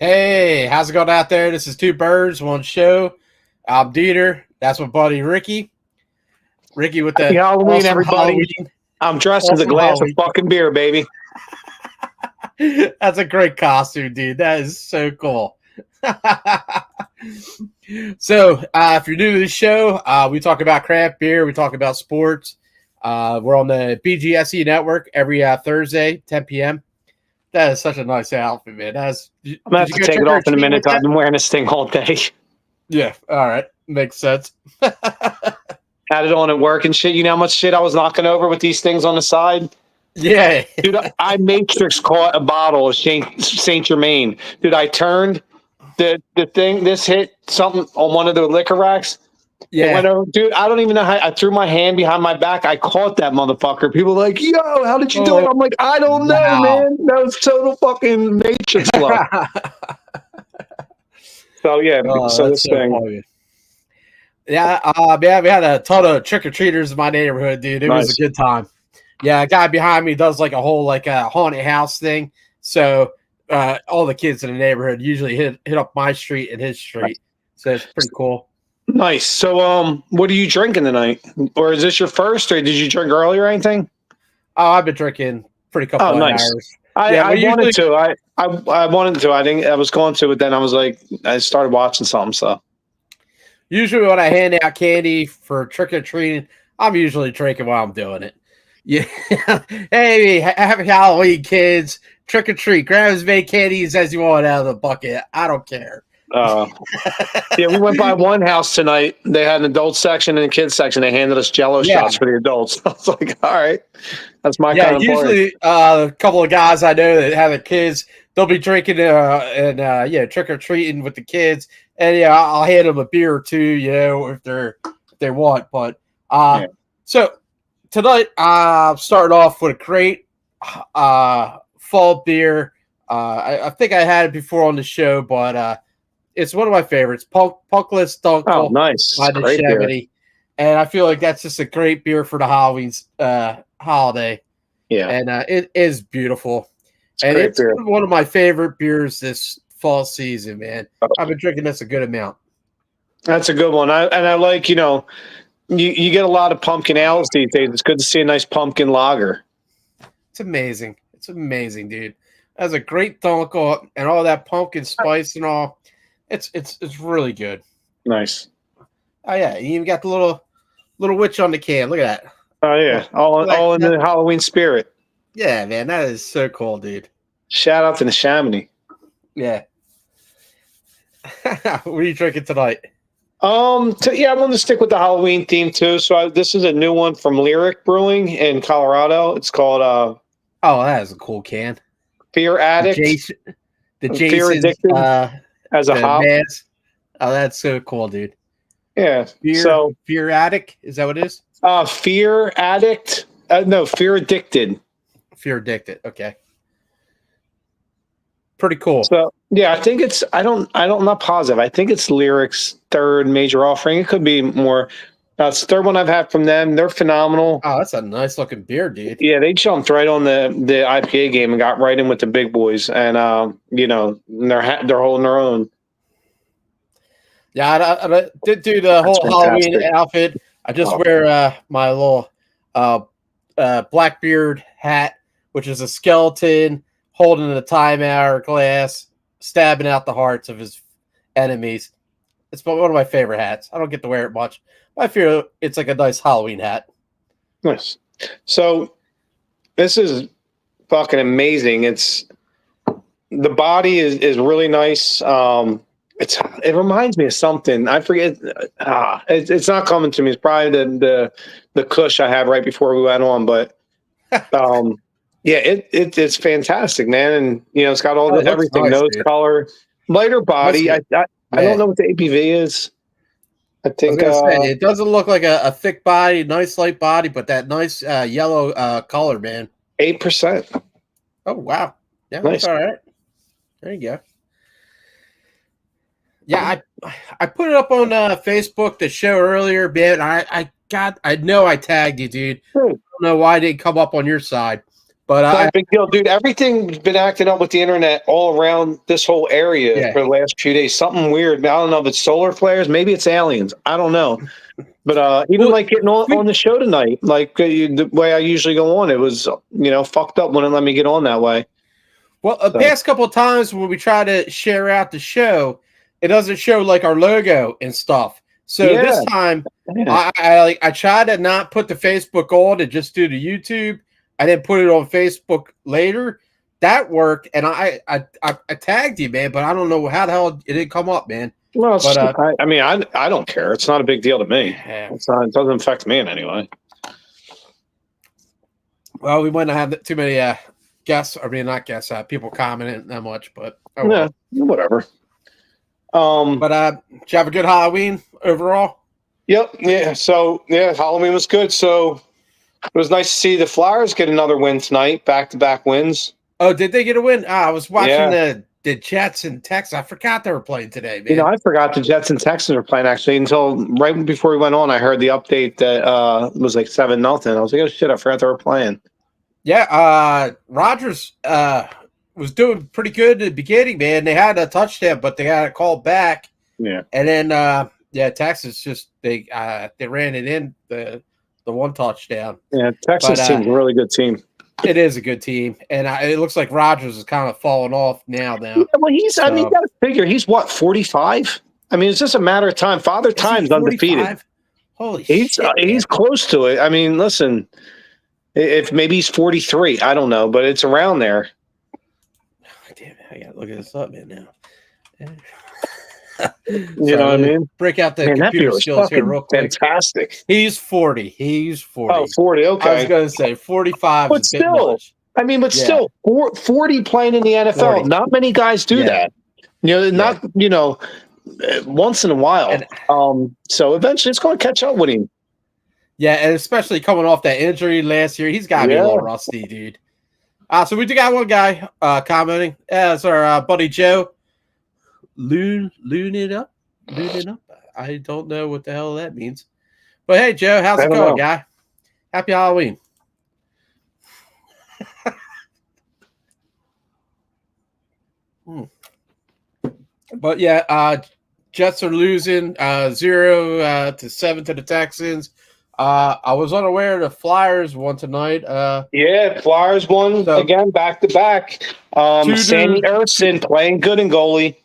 Hey, how's it going out there? This is Two Birds, One Show. I'm DeeTer. That's my buddy Ricky. Ricky with the Happy Halloween, awesome everybody. Halloween. I'm dressed with a glass of fucking beer, baby. That's a great costume, dude. That is so cool. So, if you're new to the show, we talk about craft beer. We talk about sports. We're on the BGSE network every Thursday, 10 p.m. That is such a nice outfit, man. I'm going to have to take it off in a minute. I've been wearing this thing all day. Yeah, all right. Makes sense. Had it on at work and shit. You know how much shit I was knocking over with these things on the side? Yeah. Dude, I Matrix caught a bottle of Saint Germain. Dude, I turned the thing, this hit something on one of the liquor racks. Yeah. It went over. Dude, I don't even know how. I threw my hand behind my back. I caught that motherfucker. People were like, yo, how did you do it? I'm like, I don't know, man. That was total fucking Matrix flow. So, yeah. So this thing. Funny. Yeah, man, we had a ton of trick-or-treaters in my neighborhood, dude. It was a good time. Yeah, a guy behind me does like a whole haunted house thing. So all the kids in the neighborhood usually hit up my street and his street. So it's pretty cool. Nice. So what are you drinking tonight? Or is this your first, or did you drink earlier or anything? Oh, I've been drinking pretty couple of hours. I wanted to. I wanted to. I was going to, but then I was like, I started watching something, so. Usually when I hand out candy for trick-or-treating, I'm usually drinking while I'm doing it. Yeah. Hey, happy Halloween, kids. Trick-or-treat. Grab as many candies as you want out of the bucket. I don't care. Yeah, we went by one house tonight. They had an adult section and a kids section. They handed us Jello shots for the adults. I was like, all right, that's my kind of usually a couple of guys I know that have the kids, they'll be drinking and trick or treating with the kids, and I'll hand them a beer or two, if they want. But so tonight I'm starting off with a great fall beer. I think I had it before on the show, but it's one of my favorites, Punkless Dunkel. Oh, nice. By the Chevy. And I feel like that's just a great beer for the Halloween holiday. Yeah. And it is beautiful. It's one of my favorite beers this fall season, man. I've been drinking this a good amount. That's a good one. I like, you get a lot of pumpkin ales these days. It's good to see a nice pumpkin lager. It's amazing. It's amazing, dude. That's a great Dunkel and all that pumpkin spice and all. It's really good. Nice. Oh yeah, you even got the little witch on the can. Look at that. Oh yeah, all in the Halloween spirit. Yeah, man, that is so cool, dude. Shout out to the Chamonix. Yeah. What are you drinking tonight? I'm going to stick with the Halloween theme too. So this is a new one from Lyric Brewing in Colorado. It's called that is a cool can. Fear Addict. The Jason, Fear Addicted. As a hop. Oh, that's so cool, dude. Yeah. Fear Addict, is that what it is? Fear Addict. No, Fear Addicted. Fear Addicted. Okay. Pretty cool. So yeah, I think it's. I'm not positive. I think it's Lyric's third major offering. It could be more. It's the third one I've had from them. They're phenomenal. Oh, that's a nice looking beer, dude. Yeah, they jumped right on the IPA game and got right in with the big boys, and they're holding their own. Yeah, I did do the whole Halloween outfit. I just wear my little Blackbeard hat, which is a skeleton holding a time hourglass, stabbing out the hearts of his enemies. It's one of my favorite hats. I don't get to wear it much. I feel it's like a nice Halloween hat. Nice. So this is fucking amazing. The body is really nice. It reminds me of something. I forget. It's not coming to me. It's probably the Kush I had right before we went on. But it's fantastic, man. And it's got all everything. Nice, nose color, lighter body. I don't know what the ABV is. I think it doesn't look like a thick body, nice light body, but that nice yellow color, man. 8%. Oh wow, yeah, nice. That's all right. There you go. Yeah, I put it up on Facebook the show earlier, man. I know I tagged you, dude. I don't know why it didn't come up on your side, But big deal, dude. Everything's been acting up with the internet all around this whole area for the last few days. Something weird. I don't know if it's solar flares. Maybe it's aliens. I don't know. But even like getting on the show tonight, like the way I usually go on, it was fucked up. Wouldn't let me get on that way. Well, the past couple of times when we try to share out the show, it doesn't show like our logo and stuff. So this time, I tried to not put the Facebook on and just do the YouTube. I didn't put it on Facebook later. That worked, and I tagged you, man. But I don't know how the hell it didn't come up, man. Well, I don't care. It's not a big deal to me. Yeah. It doesn't affect me in any way. Well, we might not have too many guests. I mean, not guests. People commenting that much, but whatever. But did you have a good Halloween overall? Yep. Yeah. So Halloween was good. So it was nice to see the Flyers get another win tonight, back-to-back wins. Oh, did they get a win? I was watching the Jets and Texans. I forgot they were playing today, man. I forgot the Jets and Texans were playing actually until right before we went on. I heard the update that was like 7-0. I was like, oh shit, I forgot they were playing. Yeah, Rodgers was doing pretty good at the beginning, man. They had a touchdown, but they got a call back. Yeah, and then Texas just they ran it in the one touchdown. Yeah, Texas team's a really good team. It is a good team, and it looks like Rodgers is kind of falling off now. Yeah, well, you got to figure he's what 45. I mean, it's just a matter of time. Father Time's undefeated. Holy shit! He's close to it. I mean, listen, if maybe he's 43, I don't know, but it's around there. Damn it! I gotta look this up, man. Now. You know what I mean? Break out the computer skills here real quick. Fantastic. He's 40. He's 40. Oh, 40. Okay. I was going to say 45 but is a bit much. I mean, still, 40 playing in the NFL. 40. Not many guys do that. Not once in a while. So eventually it's going to catch up with him. Yeah, and especially coming off that injury last year, he's got to be a little rusty, dude. So we do got one guy commenting. It's our buddy Joe. Loon it up. I don't know what the hell that means. But hey, Joe, how's it going, guy? Happy Halloween. But yeah, Jets are losing 0-7 to the Texans. I was unaware the Flyers won tonight. Flyers won again back to back. Sammy Erson playing good in goalie.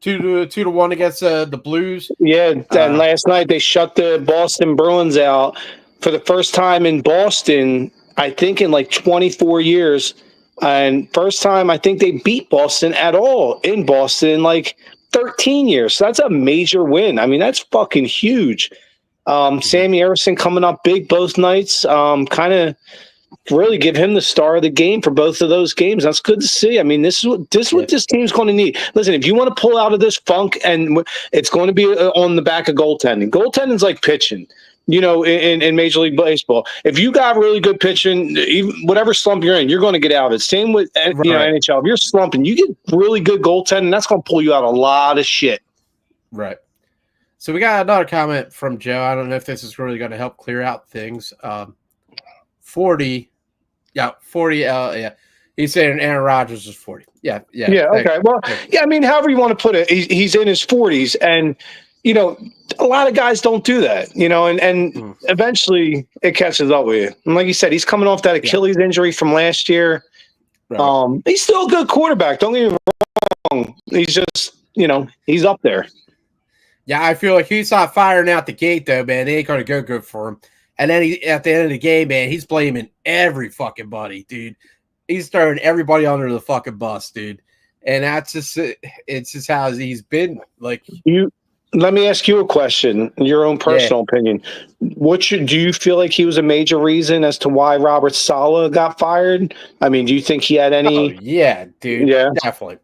2-1 against the Blues. Yeah, and last night they shut the Boston Bruins out for the first time in Boston, I think in like 24 years. And first time I think they beat Boston at all in Boston in like 13 years. So that's a major win. I mean, that's fucking huge. Sammy Erson coming up big both nights. Kind of really give him the star of the game for both of those games. That's good to see. I mean, this is what this team's going to need. Listen, if you want to pull out of this funk, and it's going to be on the back of goaltending. Goaltending's like pitching, in Major League Baseball. If you got really good pitching, even whatever slump you're in, you're going to get out of it. Same with NHL. If you're slumping, you get really good goaltending, that's going to pull you out a lot of shit. Right. So we got another comment from Joe. I don't know if this is really going to help clear out things. 40. Yeah, 40. Yeah. He's saying Aaron Rodgers is 40. Yeah. Okay. Well, I mean, however you want to put it, he's in his 40s, and a lot of guys don't do that. And eventually it catches up with you. And like you said, he's coming off that Achilles injury from last year. Right. He's still a good quarterback. Don't get me wrong. He's just, he's up there. Yeah, I feel like he's not firing out the gate though, man. They ain't gonna go good for him. And then at the end of the game, man, he's blaming every fucking buddy, dude. He's throwing everybody under the fucking bus, dude. And that's just it's just how he's been. Like let me ask you a question, your own personal opinion. Do you feel like he was a major reason as to why Robert Saleh got fired? I mean, do you think he had any? Oh, yeah, dude. Yeah, definitely.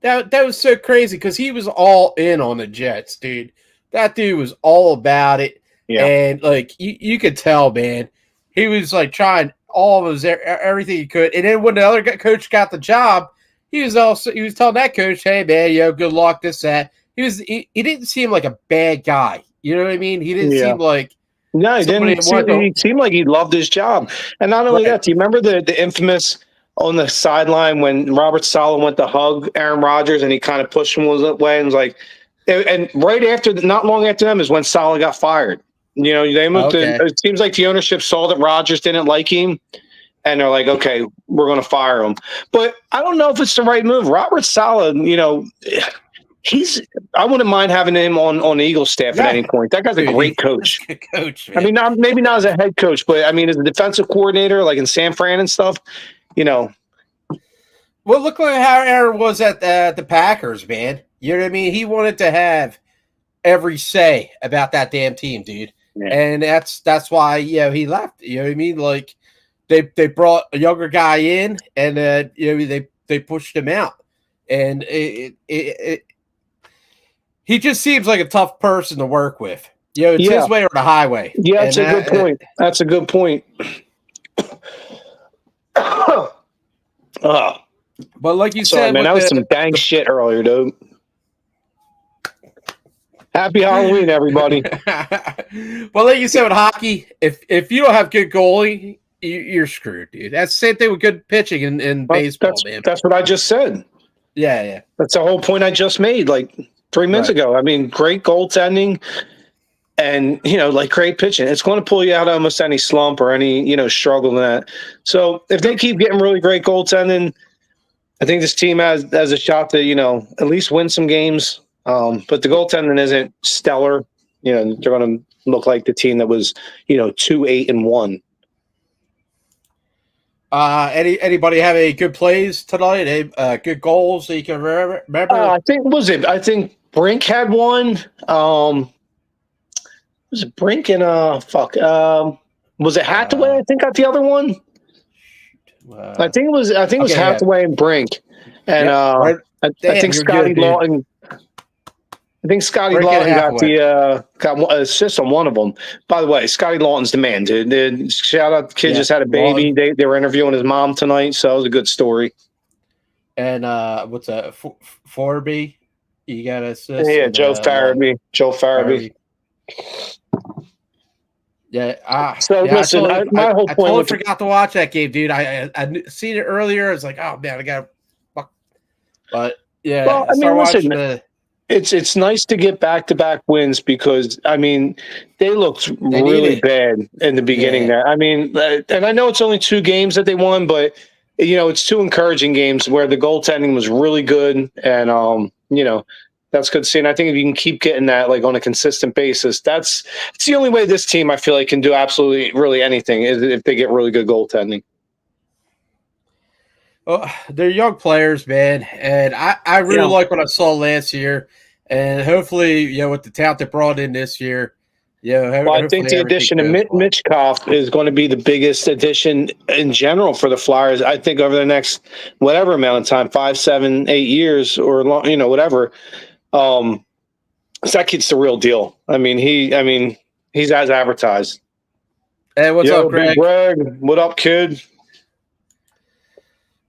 That was so crazy because he was all in on the Jets, dude. That dude was all about it. Yeah. And like you could tell, man, he was like trying all of his everything he could. And then when the other coach got the job, he was telling that coach, "Hey, man, good luck, this, that." He didn't seem like a bad guy. You know what I mean? He didn't seem like No, he didn't. He seemed like he loved his job. And not only that, do you remember the infamous on the sideline when Robert Saleh went to hug Aaron Rodgers and he kind of pushed him away and was like, and right after, not long after them is when Saleh got fired. You know, they moved it seems like the ownership saw that Rodgers didn't like him and they're like, okay, we're going to fire him. But I don't know if it's the right move. Robert Saleh, you know, I wouldn't mind having him on the Eagles staff at any point. That guy's a great coach. Good coach, man. I mean, maybe not as a head coach, but I mean, as a defensive coordinator, like in San Fran and stuff, you know. Well, look at how Aaron was at the Packers, man. You know what I mean? He wanted to have every say about that damn team, dude. Yeah. And that's why, you know, he left. You know what I mean? Like they brought a younger guy in and you know, they pushed him out. And he just seems like a tough person to work with. You know, it's his way or the highway. Yeah, that's a good point. That's a good point. But like you said, man, that was some dang shit earlier, dude. Happy Halloween, everybody. Well, like you said with hockey, if you don't have good goalie, you're screwed, dude. That's the same thing with good pitching in baseball, man. That's what I just said. Yeah. That's the whole point I just made, like 3 minutes ago. I mean, great goaltending and, you know, like great pitching. It's going to pull you out of almost any slump or any, you know, struggle in that. So if they keep getting really great goaltending, I think this team has a shot to, you know, at least win some games. But the goaltending isn't stellar. You know, they're going to look like the team that was, you know, 2-8-1. Anybody have any good plays tonight? Any good goals that you can remember? I think Brink had one. Was it Brink and was it Hathaway? I think got the other one. I think it was Hathaway and Brink, and I think Scotty Lawton. I think Scotty Lawton got one assist on one of them. By the way, Scotty Lawton's the man, dude. Shout out, the kid just had a baby. They were interviewing his mom tonight, so it was a good story. And what's that? Forby, you got an assist. Yeah, Joe Farabee. Joe Farabee. Yeah. Listen, my whole point. I totally forgot to watch that game, dude. I seen it earlier. I was like, oh man, I got. But yeah, well, I mean, listen. It's nice to get back-to-back wins because, I mean, they looked really bad in the beginning there. I mean, and I know it's only 2 games that they won, but, you know, it's 2 encouraging games where the goaltending was really good and, you know, that's good to see. And I think if you can keep getting that, like, on a consistent basis, it's the only way this team, I feel like, can do absolutely really anything is if they get really good goaltending. Well, they're young players, man, and I really like what I saw last year, and hopefully, you know, with the talent they brought in this year, I think the addition of Mitchkov is going to be the biggest addition in general for the Flyers. I think over the next whatever amount of time, 5, 7, 8 years, or you know, whatever. That kid's the real deal. I mean, he's as advertised. Hey, what's up, Greg? What up, kid?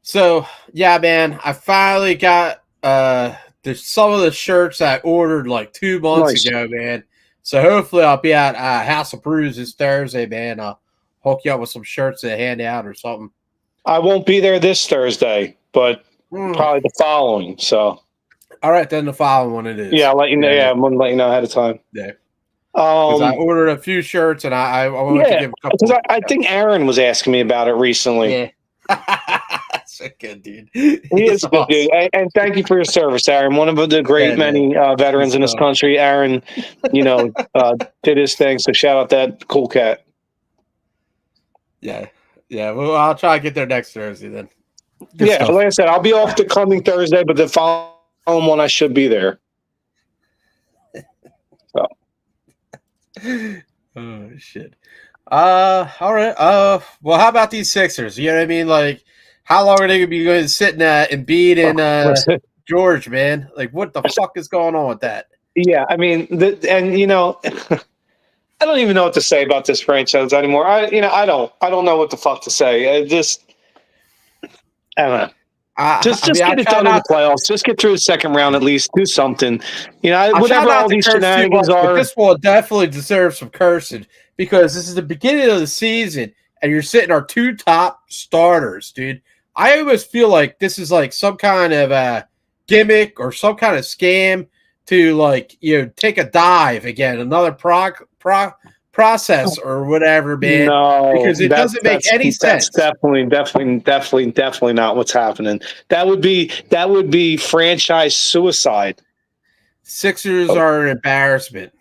So, yeah, man, I finally got some of the shirts I ordered like 2 months ago, man. So hopefully I'll be at House of Brews this Thursday, man. I'll hook you up with some shirts to hand out or something. I won't be there this Thursday, but probably the following. So, all right, then the following one it is. Yeah, I'll let you know. Yeah, I'm going to let you know ahead of time. Yeah. I ordered a few shirts, and I wanted to give a couple. Because I think Aaron was asking me about it recently. Yeah. That's a good dude. He is a good dude. And thank you for your service, Aaron. One of the great many veterans in this country. Aaron, you know, did his thing. So shout out that cool cat. Yeah. Well, I'll try to get there next Thursday then. Good stuff. Like I said, I'll be off the coming Thursday, but the following one I should be there. So. Oh shit. All right. Well, how about these Sixers? You know what I mean? Like, how long are they gonna be going to sit in Embiid and George, man? Like, what the fuck is going on with that? Yeah, I mean, and you know, I don't even know what to say about this franchise anymore. I don't know what the fuck to say. I don't know. Just get it done in the playoffs. Just get through the second round at least. Do something. Whatever all these shenanigans are. This one definitely deserves some cursing because this is the beginning of the season and you're sitting our 2 top starters, dude. I almost feel like this is like some kind of a gimmick or some kind of scam to take a dive again, another process or whatever, man. No, because it doesn't make any sense. That's definitely not what's happening. That would be franchise suicide. Sixers are an embarrassment.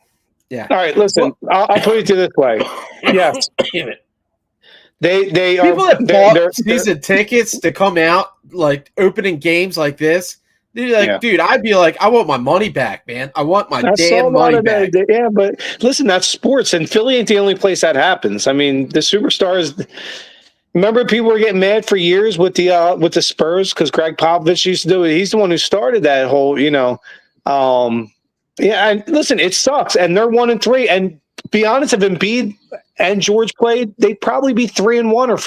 Yeah. All right, listen. I'll put it to this way. Yes. Damn it. They people that bought season tickets to come out opening games like this. Dude, I'd be like, I want my money back, man. I want my damn money back. Yeah, but listen, that's sports, and Philly ain't the only place that happens. I mean, the superstars. Remember, people were getting mad for years with the Spurs because Greg Popovich used to do it. He's the one who started that whole, Yeah, and listen, it sucks, and they're 1-3, and be honest, if Embiid and George played, they'd probably be 3-1 or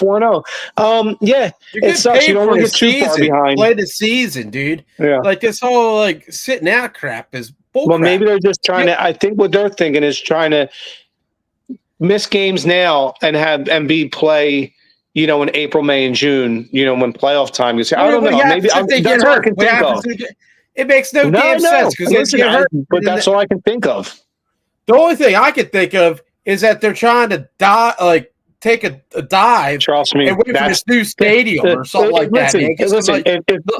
4-0. Yeah, it sucks. You don't want to get too far behind. Play the season, dude. Yeah, this whole sitting out crap is bull. Well, maybe they're just trying to. I think what they're thinking is trying to miss games now and have Embiid play. In April, May, and June. When playoff time is. I don't know. Maybe that's all I can think of. It makes no damn sense because they get hurt. But that's all I can think of. The only thing I can think of is that they're trying to take a dive. Trust me, and wait for this new stadium or something like that. Listen,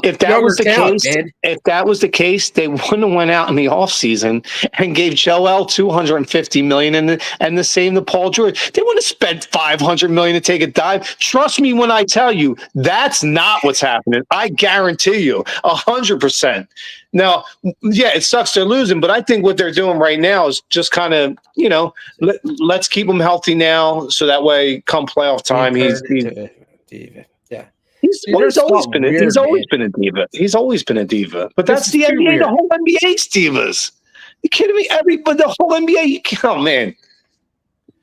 if that was the case, if that was the case, they wouldn't have went out in the offseason and gave Joel $250 million and the same to Paul George. They wouldn't have spent $500 million to take a dive. Trust me when I tell you, that's not what's happening. I guarantee you, 100%. Now, yeah, it sucks they're losing, but I think what they're doing right now is just kind of, let's keep them healthy now, so that way, come playoff time, he's always been a diva. He's always been a diva. But that's the NBA. Weird. The whole NBA's divas. You kidding me? The whole NBA. Oh man,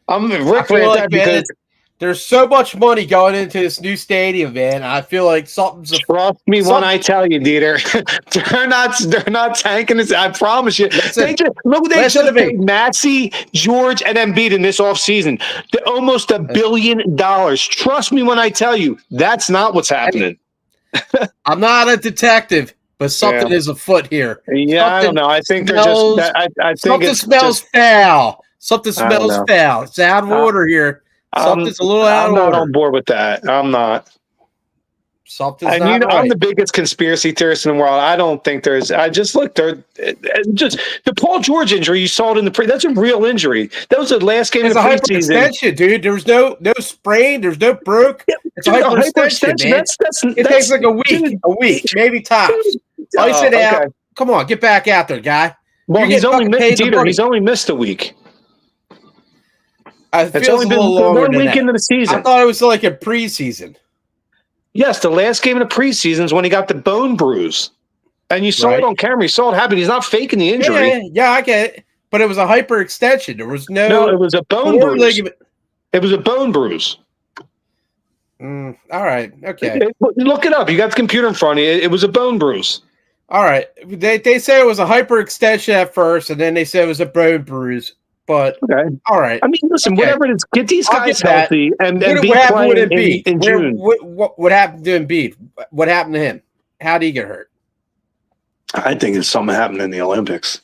I'm Rick because. There's so much money going into this new stadium, man. I feel like something's. Trust me when I tell you, DeeTer, they're not tanking this. I promise you. They just paid Maxey, George, and Embiid in this offseason. Almost $1 billion. Trust me when I tell you, that's not what's happening. I'm not a detective, but something is afoot here. Yeah, I don't know. I think they're just. I think something smells foul. Something smells foul. It's out of order here. Something's a little out of order. I'm not on board with that. I'm not. Something's not right. I'm the biggest conspiracy theorist in the world. I don't think there's. I just look. They're just the Paul George injury. You saw it in the That's a real injury. That was the last game of the preseason. Hyperextension, dude. There was no sprain. There's no broke. Yeah, it's a hyperextension, man. It takes like a week, maybe tops. Ice it out. Okay. Come on, get back out there, guy. Well, he's only missed a week. It's only been 1 week into the season. I thought it was like a preseason. Yes, the last game of the preseason is when he got the bone bruise. And you saw it on camera. You saw it happen. He's not faking the injury. Yeah, I get it. But it was a hyperextension. There was no, it was a bone bruise. Ligament. It was a bone bruise. All right. Okay. Look it up. You got the computer in front of you. It was a bone bruise. All right. They say it was a hyperextension at first, and then they said it was a bone bruise. But all right. I mean, listen, whatever it is, get these guys healthy and be playing in June. What happened to Embiid? What happened to him? How did he get hurt? I think it's something happened in the Olympics,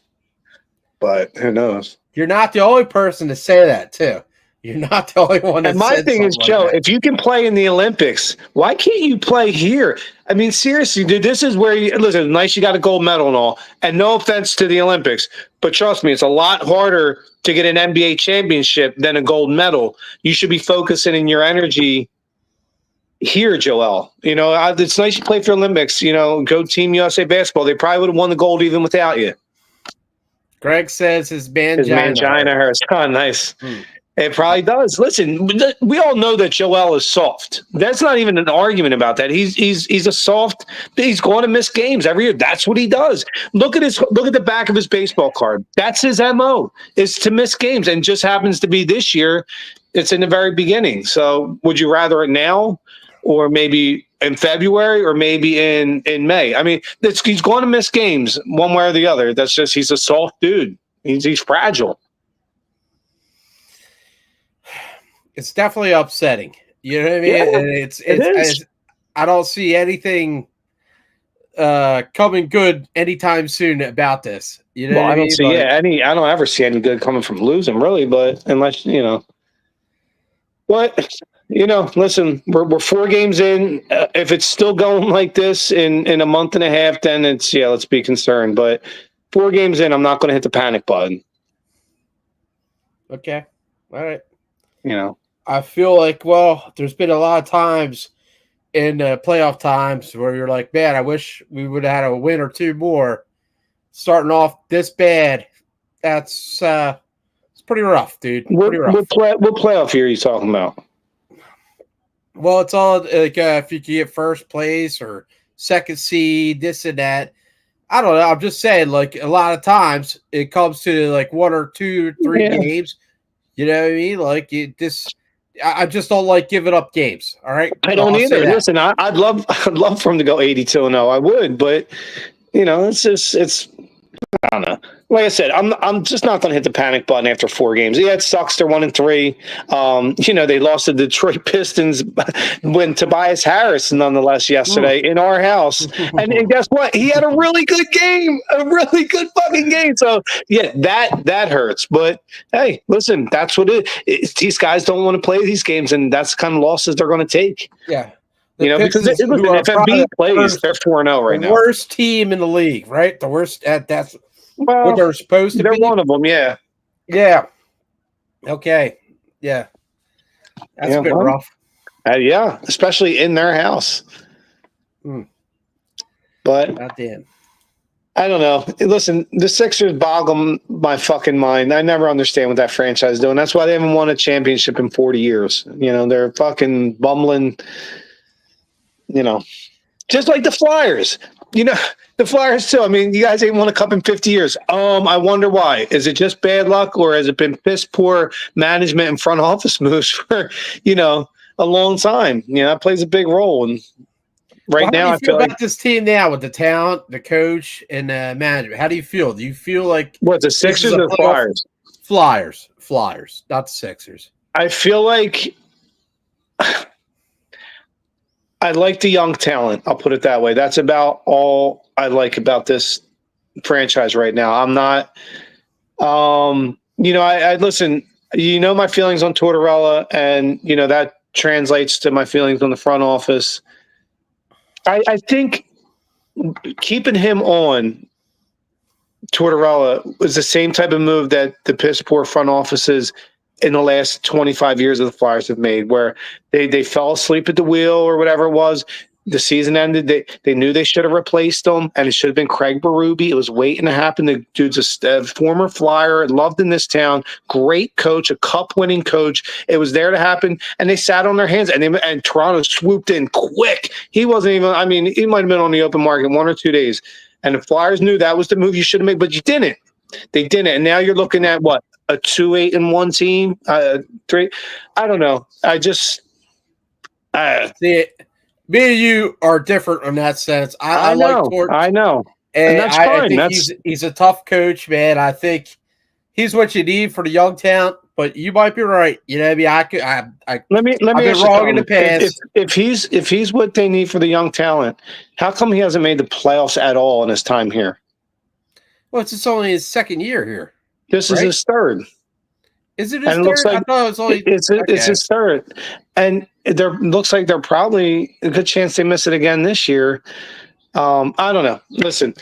but who knows? You're not the only person to say that, too. You're not the only one. And my thing is, Joe, if you can play in the Olympics, why can't you play here? I mean, seriously, dude, this is where listen, nice you got a gold medal and all, and no offense to the Olympics, but trust me, it's a lot harder to get an NBA championship than a gold medal. You should be focusing in your energy here, Joel. It's nice you play for Olympics. Go Team USA basketball. They probably would have won the gold even without you. Greg says his mangina hurts. Oh, nice. It probably does. Listen, we all know that Joel is soft. That's not even an argument about that. He's a soft. He's going to miss games every year. That's what he does. Look at the back of his baseball card. That's his MO, is to miss games, and just happens to be this year. It's in the very beginning. So, would you rather it now or maybe in February, or maybe in May. I mean, he's going to miss games one way or the other. That's just, he's a soft dude. He's fragile. It's definitely upsetting. You know what I mean? Yeah, And it's I don't see anything coming good anytime soon about this. You know, well, what I don't see I don't ever see any good coming from losing, really. But unless but listen, we're 4 games in. If it's still going like this in a month and a half, then it's let's be concerned. But 4 games in, I'm not going to hit the panic button. Okay, all right. I feel like, well, there's been a lot of times in playoff times where you're like, man, I wish we would have had a win or 2 more. Starting off this bad, that's it's pretty rough, dude. Pretty rough. What playoff year are you talking about? Well, it's all like if you can get first place or second seed, this and that. I don't know. I'm just saying, like, a lot of times it comes to like 1 or 2 or 3 games. You know what I mean? Like, I just don't like giving up games. All right, I don't either. Listen, I'd love for him to go 82-0. I would, but it's I don't know. Like I said, I'm just not going to hit the panic button after 4 games. Yeah, it sucks. They're 1-3. They lost to the Detroit Pistons when Tobias Harris, nonetheless, yesterday in our house. And guess what? He had a really good game, a really good fucking game. So yeah, that hurts. But hey, listen, that's what it is. These guys don't want to play these games, and that's the kind of losses they're going to take. Yeah. Because if Embiid plays, they're 4-0 right now. The worst team in the league, right? The worst. That's what they're supposed to be. They're one of them, yeah. Yeah. Okay. Yeah. That's a bit rough. Yeah, especially in their house. But goddamn. I don't know. Listen, the Sixers boggle my fucking mind. I never understand what that franchise is doing. That's why they haven't won a championship in 40 years. They're fucking bumbling. Just like the Flyers. The Flyers too. I mean, you guys ain't won a cup in 50 years. I wonder why. Is it just bad luck, or has it been piss poor management and front office moves for a long time? That plays a big role. And now, I feel like this team now with the talent, the coach, and management. How do you feel? Do you feel like what, the Sixers or the Flyers? Flyers, not the Sixers. I feel like I like the young talent. I'll put it that way. That's about all I like about this franchise right now. I'm not, I listen, my feelings on Tortorella, and, that translates to my feelings on the front office. I think keeping him on Tortorella was the same type of move that the piss poor front offices in the last 25 years of the Flyers have made, where they fell asleep at the wheel or whatever it was. The season ended. They knew they should have replaced him, and it should have been Craig Berube. It was waiting to happen. The dude's a former Flyer, loved in this town, great coach, a cup-winning coach. It was there to happen, and they sat on their hands, and Toronto swooped in quick. He wasn't even, I mean, he might have been on the open market 1 or 2 days, and the Flyers knew that was the move you should have made, but you didn't. They didn't, and now you're looking at what? A 2-8-1 team, 3. I don't know. I just see it. Me and you are different in that sense. I know. Like Tort, I know, and that's fine. I think he's a tough coach, man. I think he's what you need for the young talent. But you might be right. Maybe I could. Let me been wrong in the past. If he's what they need for the young talent, how come he hasn't made the playoffs at all in his time here? Well, it's only his 2nd year here. This is his 3rd. Is it his 3rd? I thought it was only. It's his 3rd, and looks like they're probably a good chance they miss it again this year. I don't know. Listen,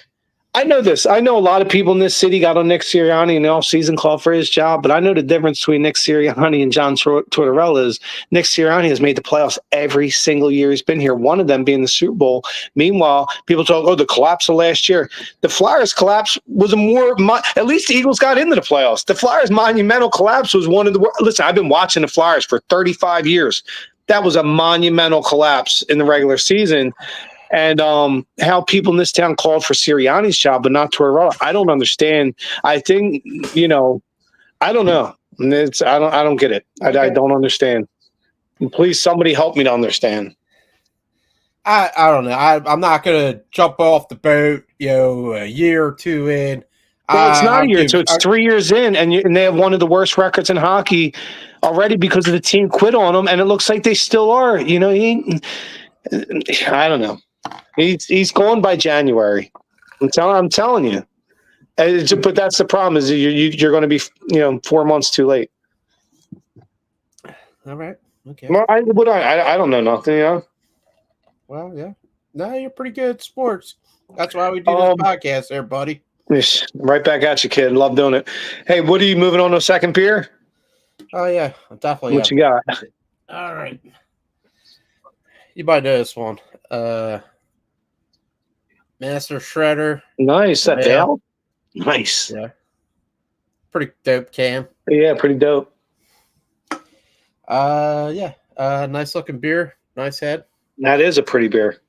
I know this. I know a lot of people in this city got on Nick Sirianni in the offseason, call for his job, but I know the difference between Nick Sirianni and John Tortorella is Nick Sirianni has made the playoffs every single year he's been here, one of them being the Super Bowl. Meanwhile, people talk, the collapse of last year. The Flyers' collapse was at least the Eagles got into the playoffs. The Flyers' monumental collapse was one of the – listen, I've been watching the Flyers for 35 years. That was a monumental collapse in the regular season. And how people in this town called for Sirianni's job, but not Tortorella. I don't understand. I think, I don't know. I don't get it. I don't understand. Please, somebody help me to understand. I don't know. I'm not gonna jump off the boat, a year or two in. Well, it's not a year, so it's 3 years in, and they have one of the worst records in hockey already because of the team quit on them, and it looks like they still are. I don't know. He's gone by January. I'm telling you. But that's the problem is you're going to be 4 months too late. All right. Okay. Well, I don't know nothing. Well, yeah. No, you're pretty good at sports. That's why we do this podcast there, buddy. Right back at you, kid. Love doing it. Hey, what are you moving on to a second beer? Oh, yeah. Definitely. What you got? All right. You might know this one. Master Shredder. Nice. That Dale? Nice. Yeah. Pretty dope can. Yeah, pretty dope. Yeah. Nice looking beer. Nice head. That is a pretty beer.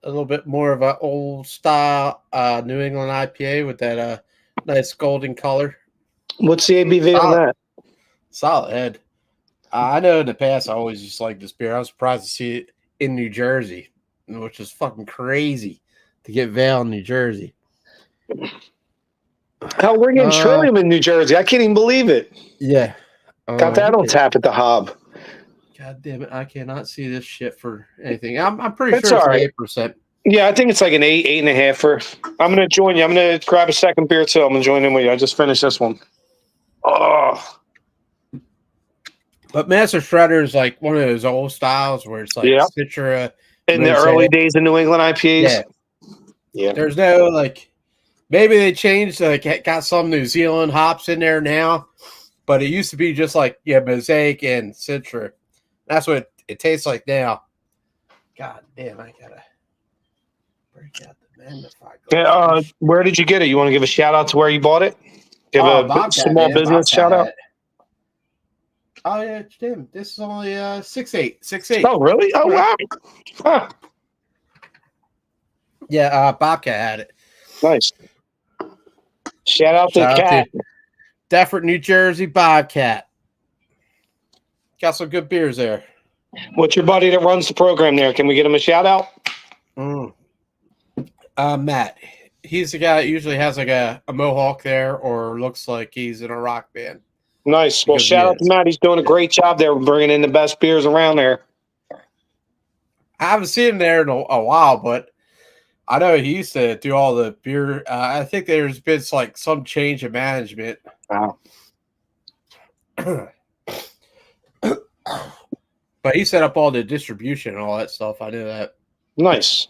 A little bit more of an old style New England IPA with that nice golden color. What's the ABV on that? Solid head. I know in the past I always just liked this beer. I was surprised to see it in New Jersey, which is fucking crazy to get Vail in New Jersey. Hell, we're getting Trillium in New Jersey. I can't even believe it. Yeah. Got that on tap at the Hob. God damn it. I cannot see this shit for anything. I'm pretty sure it's right. 8%. Yeah, I think it's like an 8.5. I'm going to join you. I'm going to grab a second beer too. I'm going to join in with you. I just finished this one. Oh. But Master Shredder is like one of those old styles where it's like Citra. In the early days of New England IPAs? Yeah. There's no maybe they changed, got some New Zealand hops in there now, but it used to be just like, Mosaic and Citra. That's what it tastes like now. God damn, I gotta break out the magnifier. Yeah, where did you get it? You want to give a shout out to where you bought it? Give a small business shout out? Oh, yeah, Jim. This is only 6.8. Oh, really? Oh, wow. Huh. Yeah, Bobcat had it. Nice. Shout out to Cat. Defford, New Jersey, Bobcat. Got some good beers there. What's your buddy that runs the program there? Can we get him a shout out? Matt. He's the guy that usually has like a mohawk there or looks like he's in a rock band. Nice. Well, shout out to Matt. He's doing a great job there bringing in the best beers around there. I haven't seen him there in a while, but I know he used to do all the beer. I think there's been some change in management. Wow. But he set up all the distribution and all that stuff. I knew that. Nice.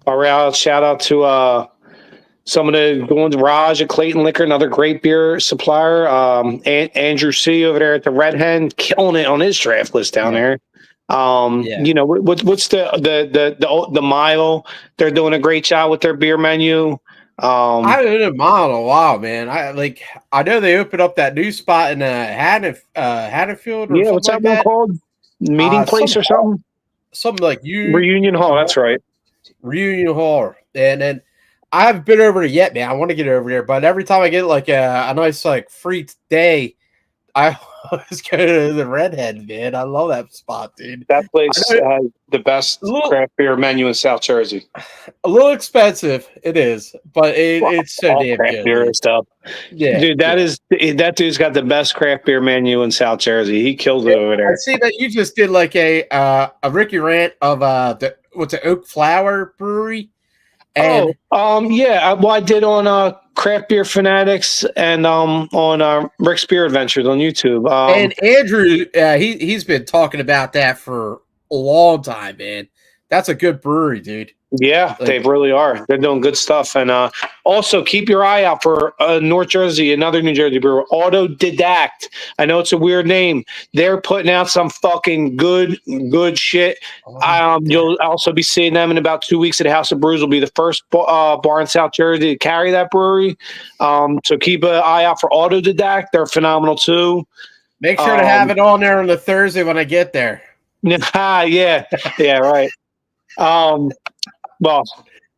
All right. Shout out to some of the ones, Raj at Clayton Liquor, another great beer supplier. Andrew C over there at the Red Hen, killing it on his draft list down there. What's the Mile? They're doing a great job with their beer menu. I haven't been in Mile in a while, man. I know they opened up that new spot in Haddonfield. Or what's that one called? Meeting place or something? Something like Reunion Hall. That's right. Reunion Hall, and then I haven't been over there yet, man. I want to get over there, but every time I get a nice free day, I always go to the Redhead, man. I love that spot, dude. That place has the best craft beer menu in South Jersey. A little expensive, it is, but it's so damn good. Beer and stuff. Yeah, dude, that dude's got the best craft beer menu in South Jersey. He killed it over there. I see that you just did a Ricky rant of what's it, Oak Flower Brewery. And, I did on Craft Beer Fanatics and on Rick's Beer Adventures on YouTube. And Andrew, he's been talking about that for a long time, man. That's a good brewery, dude. Yeah, they really are. They're doing good stuff. And also keep your eye out for North Jersey, another New Jersey brewer, Autodidact. I know it's a weird name. They're putting out some fucking good shit. You'll also be seeing them in about 2 weeks at House of Brews. Will be the first bar in South Jersey to carry that brewery. So keep an eye out for Autodidact. They're phenomenal too. Make sure to have it on there on the Thursday when I get there. Yeah, right. Well,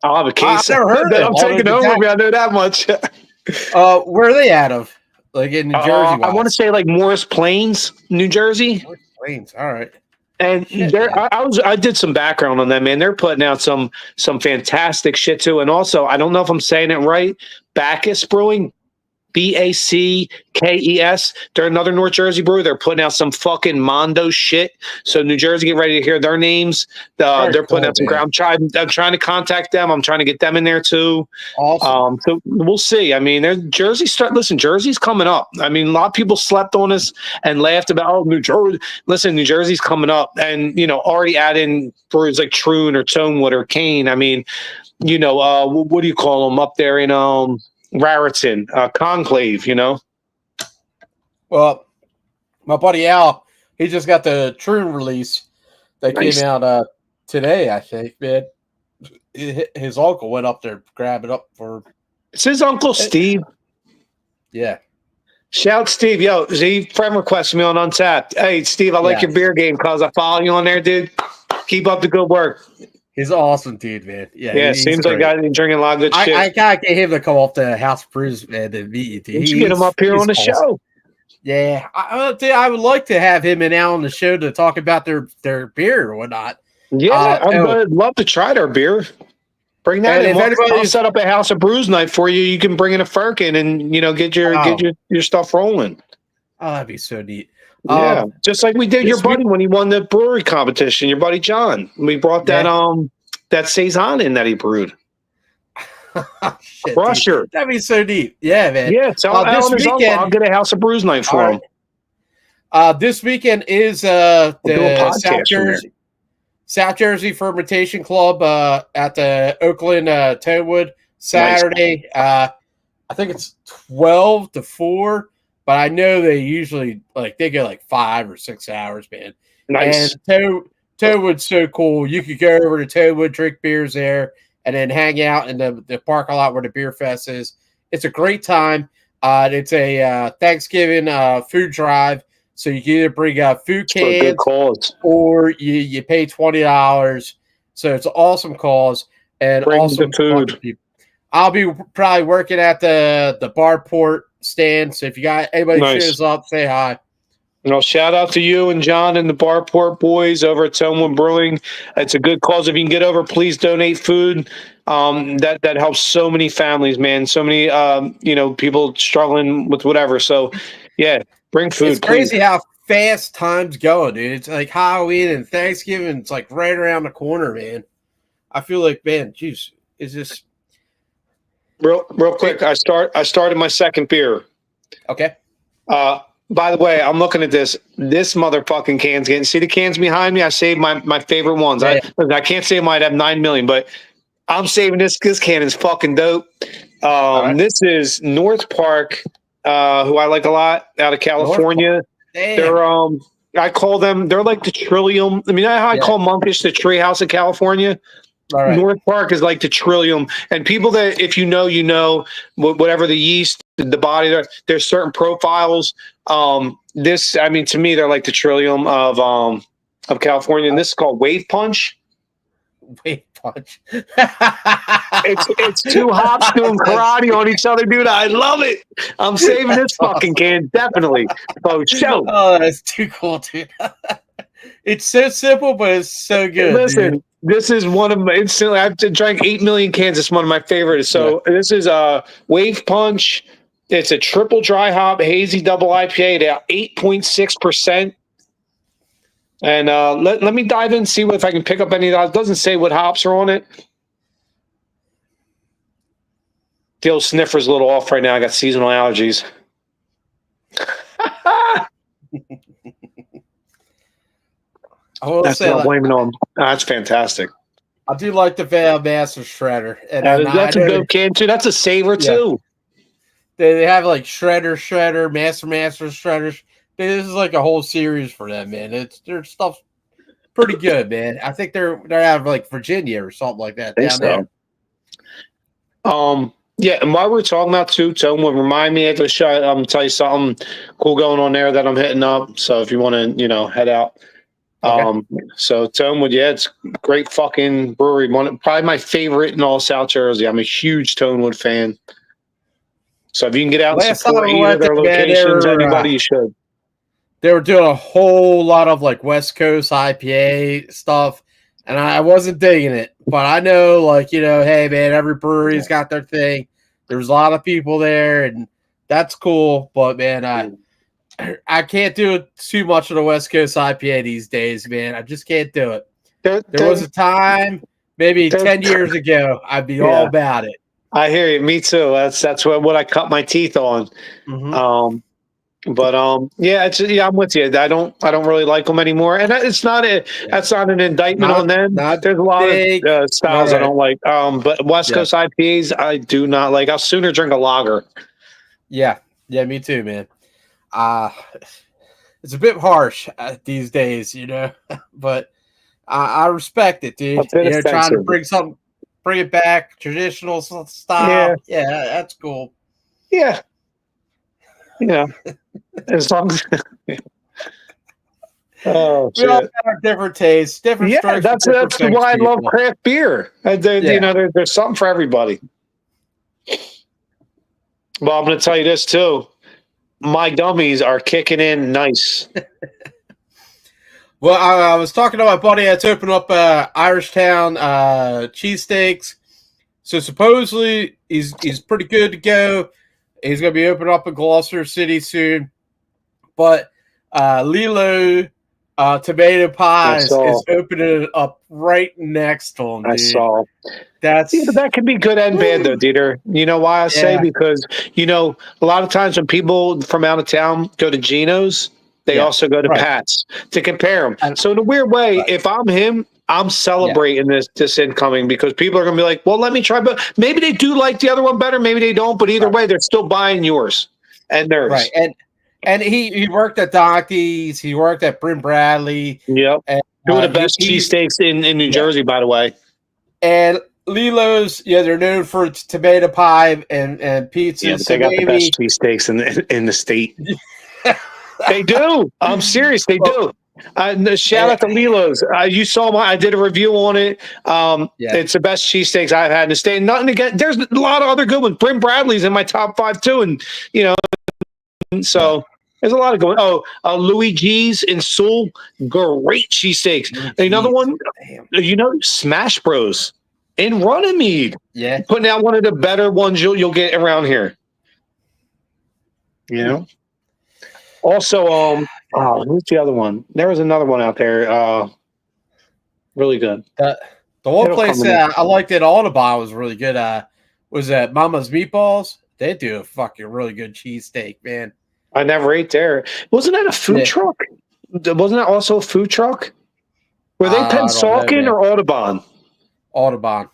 I'll have a case. I've never heard of I'm taking over. I know that much. Where are they out of? Like in New Jersey? I want to say Morris Plains, New Jersey. Morris Plains. All right. And I did some background on them, man. They're putting out some fantastic shit too. And also, I don't know if I'm saying it right, Bacchus Brewing, Backes. They're another North Jersey brewery. They're putting out some fucking Mondo shit. So New Jersey, get ready to hear their names. They're putting out some ground. I'm trying to contact them. I'm trying to get them in there too. Awesome. So we'll see. I mean, Jersey's coming up. I mean, a lot of people slept on us and laughed about, New Jersey. Listen, New Jersey's coming up, and already add in breweries like Troon or Tonewood or Kane. I mean, what do you call them up there in Raritan, Conclave, Well, my buddy Al, he just got the Troon release that came out today, I think, man. His uncle went up there to grab it up for... It's his uncle, Steve. Yeah. Shout Steve. Yo, he friend requested me on Untapped. Hey, Steve, I like your beer game because I follow you on there, dude. Keep up the good work. He's awesome, dude, man. Yeah, seems like I been drinking a lot of good shit. I gotta get him to come off the House of Brews, man, to meet you, dude. You should get him up here on the show. Yeah, I would like to have him and Al on the show to talk about their beer or whatnot. Yeah, I'd love to try their beer. Bring that in. I'll set up a House of Brews night for you. You can bring in a Firkin and get your stuff rolling. Oh, that'd be so neat. Yeah, just like we did your buddy when he won the brewery competition. Your buddy John. We brought that saison in that he brewed. Shit, Crusher. Dude. That'd be so neat. Yeah, man. Yeah. So this weekend, I'll get a House of Brews night for him. This weekend is the South Jersey Fermentation Club at the Oakland Tonewood Saturday. Nice. I think it's 12 to 4. But I know they usually they go 5 or 6 hours, man. Nice. And Toadwood's so cool. You could go over to Toadwood, drink beers there, and then hang out in the parking lot where the beer fest is. It's a great time. It's a Thanksgiving food drive, so you can either bring food cans or you pay $20. So it's an awesome cause and bring awesome the food. I'll be probably working at the Barport stand. So if you got anybody shows up, say hi. Shout out to you and John and the Barport boys over at Tonewood Brewing. It's a good cause. If you can get over, please donate food. That helps so many families, man. So many people struggling with whatever. So yeah, bring food. It's crazy how fast time's going, dude. It's like Halloween and Thanksgiving. It's like right around the corner, man. I feel like, man, geez, is this real quick? I started my second beer. Okay. By the way, I'm looking at this. This motherfucking can's getting. See the cans behind me? I saved my favorite ones. Yeah. I can't say I might have 9 million, but I'm saving this. This can is fucking dope. Right. This is North Park, who I like a lot, out of California. They're I call them. They're like the Trillium. I mean, I call Monkish the Treehouse of California. Right. North Park is like the Trillium, and people that if you know, whatever the yeast, the body, there's certain profiles. This, I mean, to me, they're like the Trillium of California, and this is called Wave Punch. Wave Punch. it's two hops doing karate on each other, dude. I love it. I'm saving this fucking can definitely. Show. Oh, that's too cool, dude. It's so simple, but it's so good. Listen. Dude. This is one of my instantly. I've drank 8 million cans. It's one of my favorites. So This is a Wave Punch. It's a triple dry hop hazy double IPA. They're 8.6%. And let me dive in and see if I can pick up any of that. It doesn't say what hops are on it. The old sniffer's a little off right now. I got seasonal allergies. That's what I'm blaming on. That's fantastic. I do like the Val Master Shredder. And that's a good can, too. That's a saver, too. They have like Shredder, Master Shredders. This is like a whole series for them, man. Their stuff's pretty good, man. I think they're out of like Virginia or something like that down there. Yeah, and while we're talking about Tone would remind me after the show, I'm gonna tell you something cool going on there that I'm hitting up. So if you want to, head out. Okay. So Tonewood, it's a great fucking brewery. Probably my favorite in all South Jersey. I'm a huge Tonewood fan. So if you can get out and support either of their locations, anybody you should. they were doing a whole lot of like West Coast IPA stuff, and I wasn't digging it. But I know, like, hey man, every brewery's got their thing. There's a lot of people there, and that's cool. But man, I can't do it too much of the West Coast IPA these days, man. I just can't do it. There was a time, maybe 10 years ago, I'd be all about it. I hear you. Me too. That's what I cut my teeth on. Mm-hmm. I'm with you. I don't really like them anymore, and that's not an indictment on them. There's a lot of styles I don't like. But West Coast IPAs, I do not like. I'll sooner drink a lager. Yeah, me too, man. It's a bit harsh these days, but I respect it, dude. Trying to bring it back, traditional style. Yeah, that's cool. Yeah. As long as we all have our different tastes, different strokes. That's why I love craft beer. There's something for everybody. Well, I'm going to tell you this too. My gummies are kicking in nice. Well, I was talking to my buddy that's opened up Irish Town cheesesteaks. So supposedly he's pretty good to go. He's going to be opening up in Gloucester City soon. But Lilo Tomato Pies is opening it up right next to him, dude. I saw. That can be good and bad, though, DeeTer. You know why I say? Because, a lot of times when people from out of town go to Gino's, they also go to Pat's to compare them. So in a weird way, if I'm him, I'm celebrating this incoming because people are going to be like, well, let me try. But maybe they do like the other one better. Maybe they don't. But either way, they're still buying yours and theirs. Right. And he worked at Donkey's. He worked at Bryn Bradley. Yep. And, two of the best cheesesteaks in New Jersey, by the way. And Lilo's, they're known for its tomato pie and pizza. Yeah, but they got the best cheesesteaks in the state. They do. I'm serious. They do. Shout out to Lilo's. You saw I did a review on it. It's the best cheesesteaks I've had in the state. Nothing against. There's a lot of other good ones. Bryn Bradley's in my top 5 too, and so there's a lot of going. Louis G's in Sewell, great cheesesteaks. Another one, Smash Bros in Runnymede. Yeah, putting out one of the better ones you'll get around here. Also, who's the other one? There was another one out there. Really good. The one place that I liked at Audubon was really good. Was that Mama's Meatballs? They do a fucking really good cheesesteak, man. I never ate there. Wasn't that a food truck? Wasn't that also a food truck? Were they Pennsauken or Audubon? Audubon.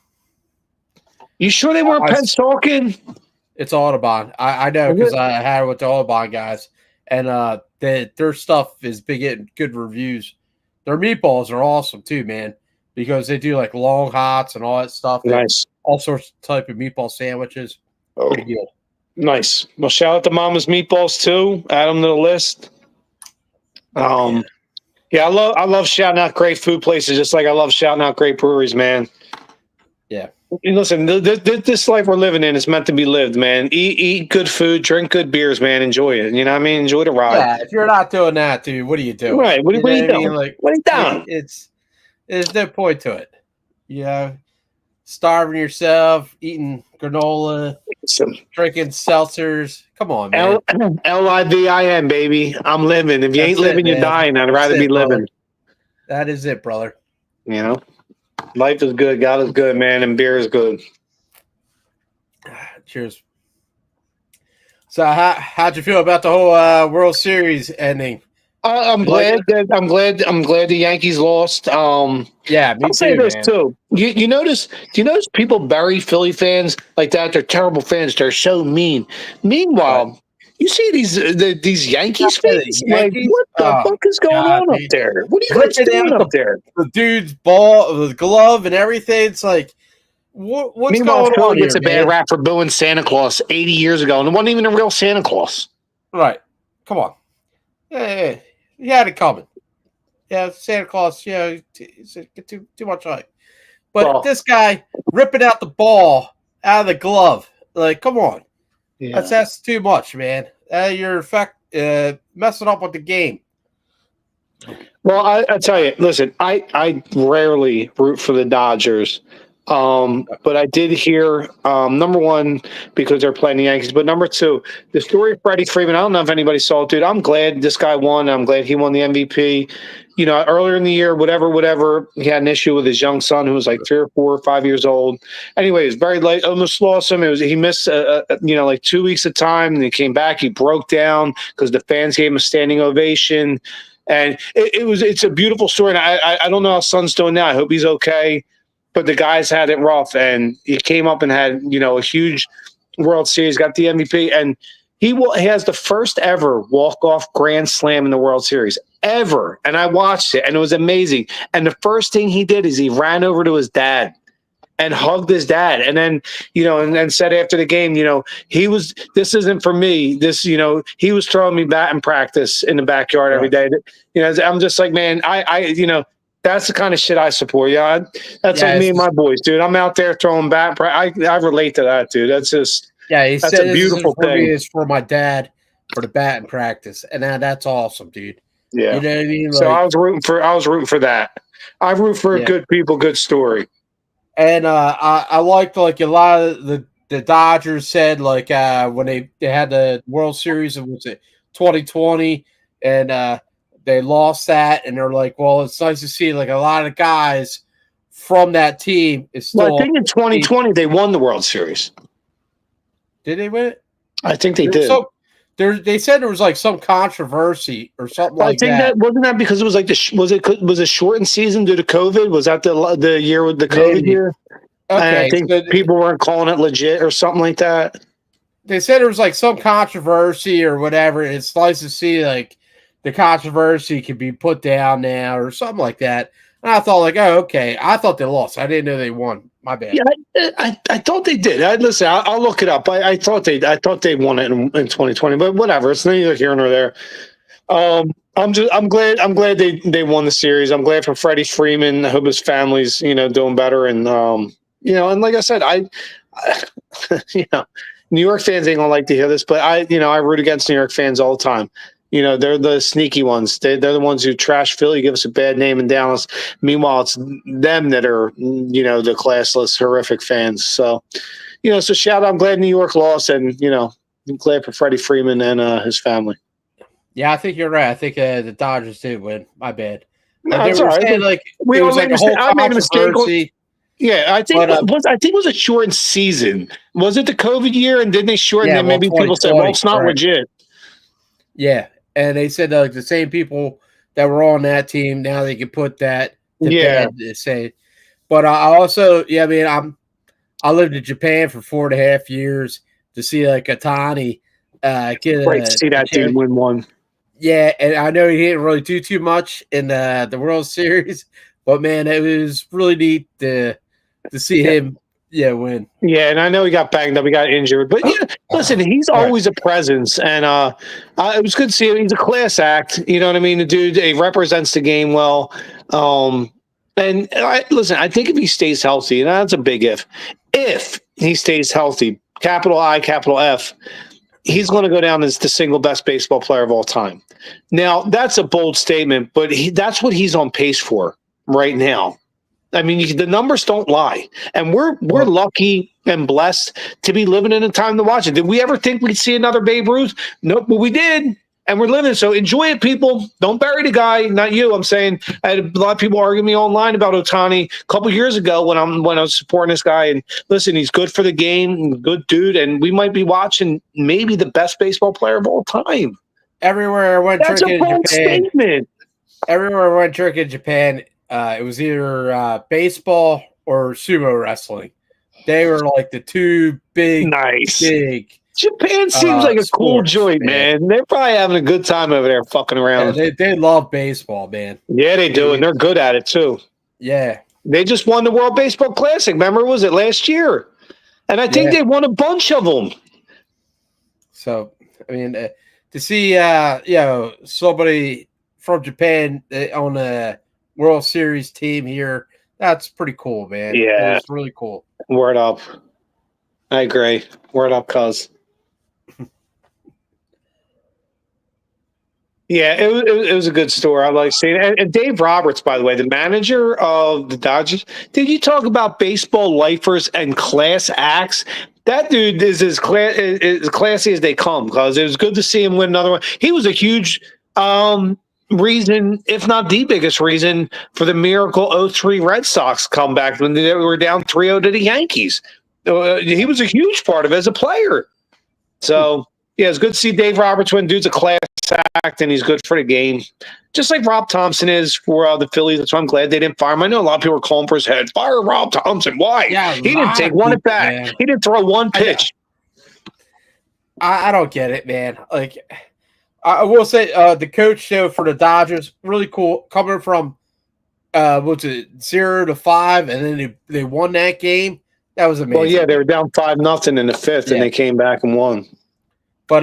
You sure they weren't Pennsauken? It's Audubon. I know because I had it with the Audubon guys. And their stuff is big getting good reviews. Their meatballs are awesome too, man, because they do like long hots and all that stuff. Nice. All sorts of type of meatball sandwiches. Pretty good. Nice. Well, shout out to Mama's Meatballs too. Add them to the list. I love shouting out great food places, just like I love shouting out great breweries, man. Yeah. Listen, this life we're living in is meant to be lived, man. Eat good food, drink good beers, man. Enjoy it. You know what I mean? Enjoy the ride. Yeah, if you're not doing that, dude, what are you doing? Right. What are you doing? Like, what are you doing? There's no point to it. Starving yourself, eating granola, drinking seltzers. Come on, man. LIVIN, baby. I'm living. If you ain't living, you're dying. I'd rather be living. Brother. That is it, brother. Life is good. God is good, man. And beer is good. Cheers. So how'd you feel about the whole World Series ending? I'm glad the Yankees lost. Yeah, me I'll say this man. too. You notice? Do you notice people bury Philly fans like that? They're terrible fans. They're so mean. Meanwhile, you see these Yankees fans. Like, what the fuck is going on up there? What are you guys doing up there? The dude's ball, the glove, and everything. It's like, what's going on here? Gets a bad rap for booing Santa Claus 80 years ago, and it wasn't even a real Santa Claus. Right? Come on. Yeah. He had it coming. Yeah, Santa Claus. Yeah, too much hype. But this guy ripping out the ball out of the glove. Like, come on. Yeah. That's too much, man. You're messing up with the game. Well, I tell you, listen, I rarely root for the Dodgers. But I did hear, number one, because they're playing the Yankees, but number two, the story of Freddie Freeman. I don't know if anybody saw it, dude. I'm glad this guy won. I'm glad he won the MVP. You know, earlier in the year, whatever, he had an issue with his young son who was like 3 or 4 or 5 years old. Anyway, it was very late, almost lost him. He missed, like 2 weeks of time, and he came back. He broke down because the fans gave him a standing ovation. And it's a beautiful story. And I don't know how son's doing now. I hope he's okay. But the guys had it rough, and he came up and had, a huge World Series, got the MVP, and he has the first ever walk-off grand slam in the World Series ever. And I watched it, and it was amazing. And the first thing he did is he ran over to his dad and hugged his dad. And then, and said after the game, this isn't for me. This, he was throwing me bat in practice in the backyard every day. I'm just like, man, that's the kind of shit I support. Yeah, that's like me and my boys, dude. I'm out there throwing bat. I relate to that, dude. That's just he that's said a beautiful thing. It's for my dad for the bat in practice, and that's awesome, dude. Yeah, you know what I mean. So I was rooting for that. I root for good people, good story. And I liked like a lot of the Dodgers said like when they had the World Series, was it 2020, and they lost that, and they're like, well, it's nice to see like a lot of guys from that team is still. Well, I think in 2020 they won the World Series. Did they win it? I think they did. They said there was like some controversy or something like that. I think that wasn't that because it was like was a shortened season due to COVID. Was that the year with the COVID year? Okay, I think people weren't calling it legit or something like that. They said there was like some controversy or whatever. It's nice to see like the controversy can be put down now or something like that. And I thought like, oh, okay. I thought they lost. I didn't know they won. My bad. Yeah, I thought they did. Listen, I'll look it up. I thought they won it in 2020, but whatever. It's neither here nor there. I'm glad they won the series. I'm glad for Freddie Freeman. I hope his family's doing better. And and like I said, New York fans ain't gonna like to hear this, but I root against New York fans all the time. They're the sneaky ones. They're the ones who trash Philly, give us a bad name in Dallas. Meanwhile, it's them that are, the classless, horrific fans. So, so shout out. I'm glad New York lost, and, I'm glad for Freddie Freeman and his family. Yeah, I think you're right. I think the Dodgers did win. My bad. No, that's all right. I made a mistake. Yeah, I think it was a shortened season. Was it the COVID year? And didn't they shorten? Yeah, maybe people said, "Well, it's not legit." Yeah, and they said the same people that were on that team now they can put that to bed. Say, but I also, I lived in Japan for 4.5 years to see like Otani get great to see that dude win one. Yeah, and I know he didn't really do too much in the World Series, but man, it was really neat to see him win. Yeah, and I know he got banged up, he got injured, but listen, he's always a presence, and it was good to see him. He's a class act, you know what I mean? The dude, he represents the game well. And listen, I think if he stays healthy, and that's a big if he stays healthy, capital I, capital F, he's going to go down as the single best baseball player of all time. Now, that's a bold statement, but that's what he's on pace for right now. I mean, the numbers don't lie, and we're lucky and blessed to be living in a time to watch it. Did we ever think we'd see another Babe Ruth? Nope, but we did, and we're living. So enjoy it, people. Don't bury the guy. Not you. I'm saying I had a lot of people arguing me online about Otani a couple years ago when I was supporting this guy. And listen, he's good for the game, good dude, and we might be watching maybe the best baseball player of all time. Everywhere I went, that's a bold statement. Everywhere I went drinking in Japan. It was either baseball or sumo wrestling. They were like the two big. Japan seems like a cool joint, man. They're probably having a good time over there fucking around. Yeah, they love baseball, man. Yeah, they do, and they're good at it too. Yeah. They just won the World Baseball Classic. Remember, was it last year? And I think they won a bunch of them. So, I mean, to see, somebody from Japan on a World Series team here, that's pretty cool, man. Yeah. It's really cool. Word up. I agree. Word up, cuz. Yeah, it was a good story. I like seeing it. And Dave Roberts, by the way, the manager of the Dodgers. Did you talk about baseball lifers and class acts? That dude is as classy as they come. Because it was good to see him win another one. He was a huge reason, if not the biggest reason, for the miracle '03 Red Sox comeback when they were down 3-0 to the Yankees. He was a huge part of it as a player. So. Yeah, it's good to see Dave Roberts win. Dude's a class act, and he's good for the game. Just like Rob Thompson is for the Phillies. That's why I'm glad they didn't fire him. I know a lot of people are calling for his head. Fire Rob Thompson. Why? Yeah, he didn't take one at bat. Man. He didn't throw one pitch. I don't get it, man. Like, I will say the coach show for the Dodgers, really cool. Coming from, 0-5, and then they won that game. That was amazing. Well, yeah, they were down 5-0 in the fifth, and they came back and won. But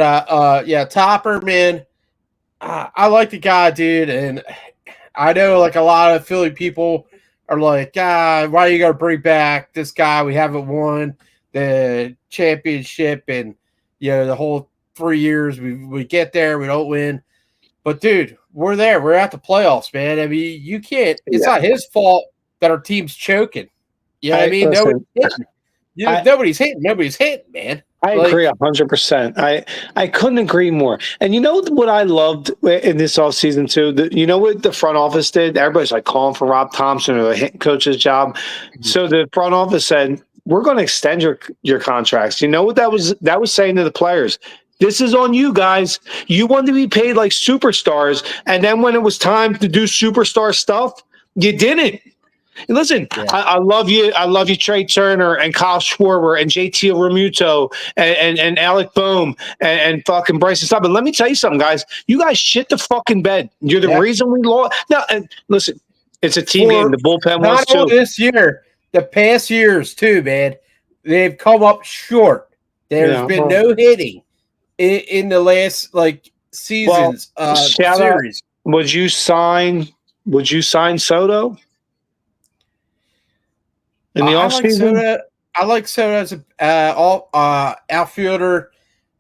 Topper, man, I like the guy, dude, and I know like a lot of Philly people are like, why are you gonna bring back this guy? We haven't won the championship, and the whole 3 years we get there, we don't win. But dude, we're there. We're at the playoffs, man. I mean, you can't. It's not his fault that our team's choking. You know what I mean? Nobody's hitting, man. I agree 100%. I couldn't agree more. And you know what I loved in this offseason too? You know what the front office did? Everybody's like calling for Rob Thompson or the hit coach's job. Mm-hmm. So the front office said, we're going to extend your contracts. You know what that was saying to the players? This is on you guys. You want to be paid like superstars. And then when it was time to do superstar stuff, you didn't. And listen, I love you. I love you, Trey Turner and Kyle Schwarber and JT Realmuto and Alec Boehm and fucking Bryson Stott. But let me tell you something, guys. You guys shit the fucking bed. You're the reason we lost. Now, listen, it's a team game. The bullpen was too. Not only this year, the past years too, man. They've come up short. There's been no hitting in the last seasons series. Would you sign Soto? In the offseason? I like Soto as an outfielder.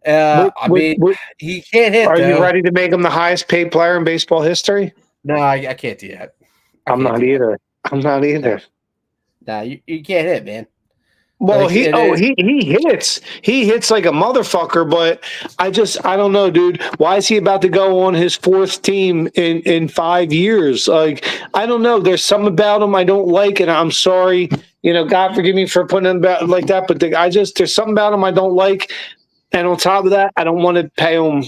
He can't hit. Are you ready to make him the highest paid player in baseball history? No, I can't do that. I'm not either. No, you can't hit, man. Well, he hits. He hits like a motherfucker, but I don't know, dude. Why is he about to go on his fourth team in 5 years? Like, I don't know. There's something about him I don't like, and I'm sorry. God forgive me for putting him about like that, but there's something about him I don't like. And on top of that, I don't want to pay him,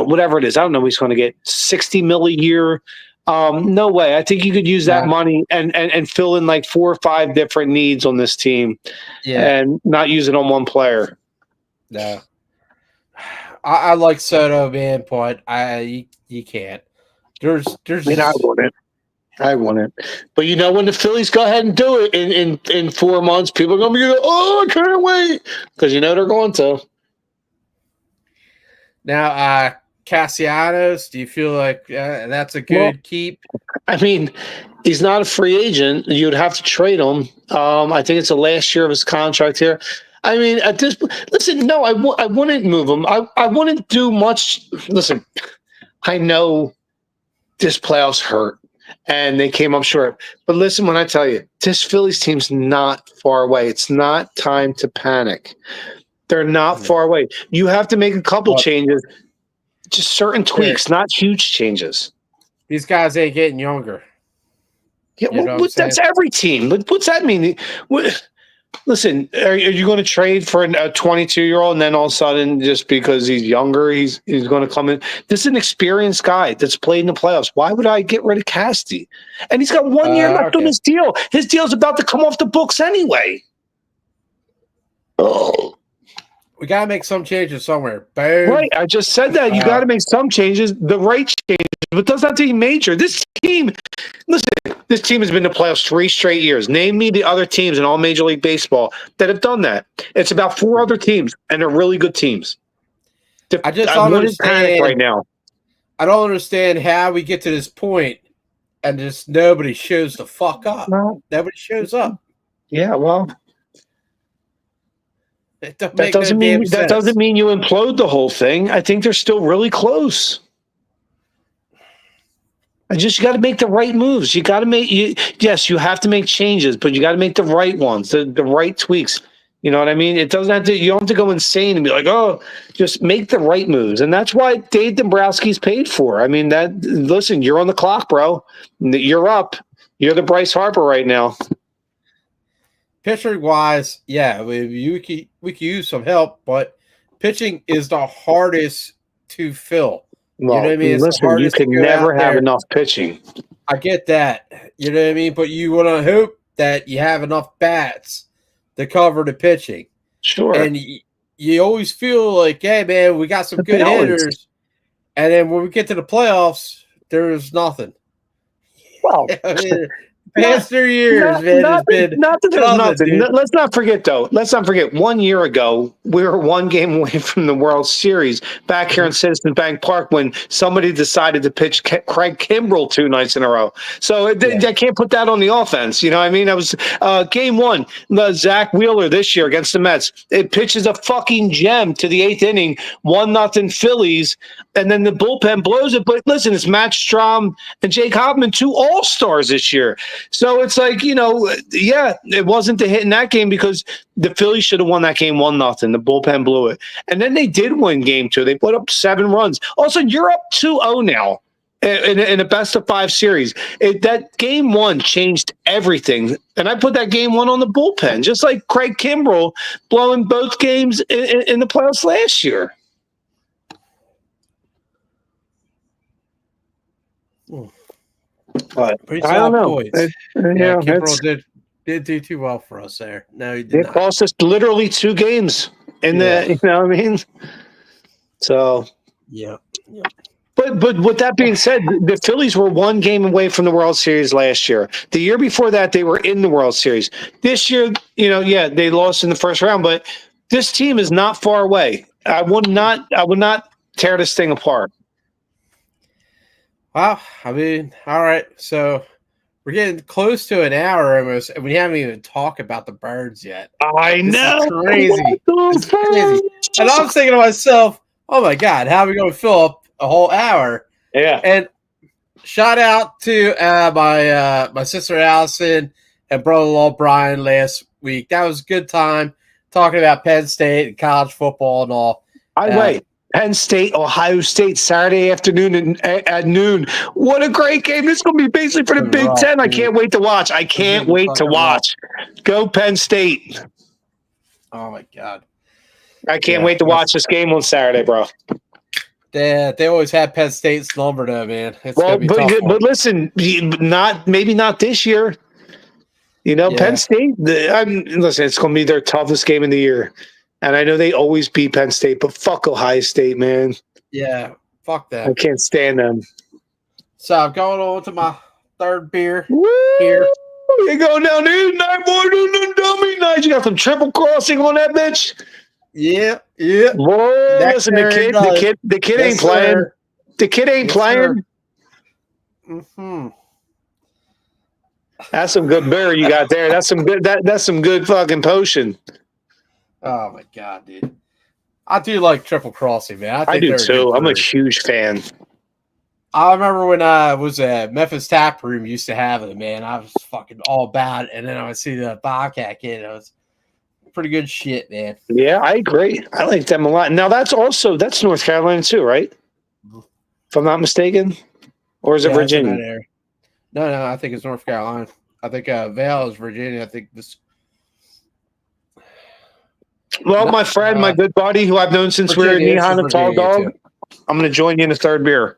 whatever it is. I don't know. He's going to get $60 million a year. No way. I think you could use that money and fill in like 4 or 5 different needs on this team, and not use it on one player. No, I like Soto, man, but you can't. There's. I want it. But when the Phillies go ahead and do it in 4 months, people are going to be like, oh, I can't wait, because they're going to. Now, Castellanos, do you feel like that's a good keep? I mean, he's not a free agent. You'd have to trade him. I think it's the last year of his contract here. I mean, at this – listen, no, I wouldn't move him. I wouldn't do much – listen, I know this playoffs hurt, and they came up short. But listen when I tell you, this Phillies team's not far away. It's not time to panic. They're not far away. You have to make a couple changes. Just certain tweaks, not huge changes. These guys ain't getting younger. Yeah, that's every team. What's that mean? Listen, are you going to trade for a 22-year-old and then all of a sudden, just because he's younger, he's going to come in? This is an experienced guy that's played in the playoffs. Why would I get rid of Cassidy? And he's got 1 year left on his deal. His deal's about to come off the books anyway. Oh. We got to make some changes somewhere. Boom. Right. I just said that. You got to make some changes, the right changes, but doesn't have to be major. This team has been to playoffs 3 straight years. Name me the other teams in all Major League Baseball that have done that. It's about 4 other teams, and they're really good teams. I don't understand right now. I don't understand how we get to this point and just nobody shows the fuck up. No. Nobody shows up. Yeah, well. That doesn't mean you implode the whole thing. I think they're still really close. You got to make the right moves. You got to yes, you have to make changes, but you got to make the right ones, the right tweaks. You know what I mean? It doesn't have to. You don't have to go insane and be like, oh, just make the right moves, and that's why Dave Dombrowski's paid for. I mean, listen, you're on the clock, bro. You're up. You're the Bryce Harper right now. Pitching wise, yeah, we could use some help, but pitching is the hardest to fill. Well, you know what I mean? It's listen, you can never have enough pitching. I get that. You know what I mean? But you want to hope that you have enough bats to cover the pitching. Sure. And you always feel like, hey, man, we got some good hitters. And then when we get to the playoffs, there's nothing. Well, I mean, past 3 years, man, has been nothing. Let's not forget, though. Let's not forget, 1 year ago, we were one game away from the World Series back here in Citizens Bank Park when somebody decided to pitch Craig Kimbrell 2 nights in a row. So I can't put that on the offense. You know what I mean? That was game 1. Zach Wheeler this year against the Mets. It pitches a fucking gem to the 8th inning, 1-0 Phillies, and then the bullpen blows it. But listen, it's Matt Strahm and Jake Hoffman, 2 all-stars this year. So it's like, it wasn't the hit in that game because the Phillies should have won that game 1-0. The bullpen blew it. And then they did win game 2. They put up 7 runs. Also, you're up 2-0 now in a best-of-5 series. That game 1 changed everything. And I put that game 1 on the bullpen, just like Craig Kimbrell blowing both games in the playoffs last year. But I don't know. Kimbrell did do too well for us there. No, he did not. Cost us literally 2 games in the. You know what I mean? So yeah. But with that being said, the Phillies were 1 game away from the World Series last year. The year before that, they were in the World Series. This year, they lost in the first round, but this team is not far away. I would not tear this thing apart. Well, I mean, all right. So we're getting close to an hour almost, and we haven't even talked about the Birds yet. I know. Crazy. It's crazy. And I'm thinking to myself, oh my God, how are we going to fill up a whole hour? Yeah. And shout out to my sister Allison and brother-in-law Brian last week. That was a good time talking about Penn State and college football and all. Wait. Penn State, Ohio State, Saturday afternoon at noon. What a great game. This is going to be basically for the Big Ten. I can't wait to watch. Go Penn State. Oh, my God. I can't wait to watch this game on Saturday, bro. They always have Penn State's number, though, man. But listen, maybe not this year. Penn State, listen, it's going to be their toughest game of the year. And I know they always beat Penn State, but fuck Ohio State, man. Yeah, fuck that. I can't stand them. So I'm going on to my 3rd beer here. You're going down here tonight, boy. Dummy night. You got some triple crossing on that bitch. Yeah. Boy, listen, the kid ain't playing. Sir. The kid ain't playing. Mm-hmm. That's some good beer you got there. That's some good. That's some good fucking potion. Oh my God, dude! I do like Triple Crossing, man. I do too. I'm a huge fan. I remember when I was at Memphis Tap Room, used to have it, man. I was fucking all about it, and then I would see the Bobcat kid. It was pretty good shit, man. Yeah, I agree. I like them a lot. Now that's North Carolina too, right? If I'm not mistaken, or is it Virginia? No, I think it's North Carolina. I think Vail is Virginia. I think this. Well, my friend, my good buddy, who I've known since we were knee-high and tall dog, I'm going to join you in a 3rd beer.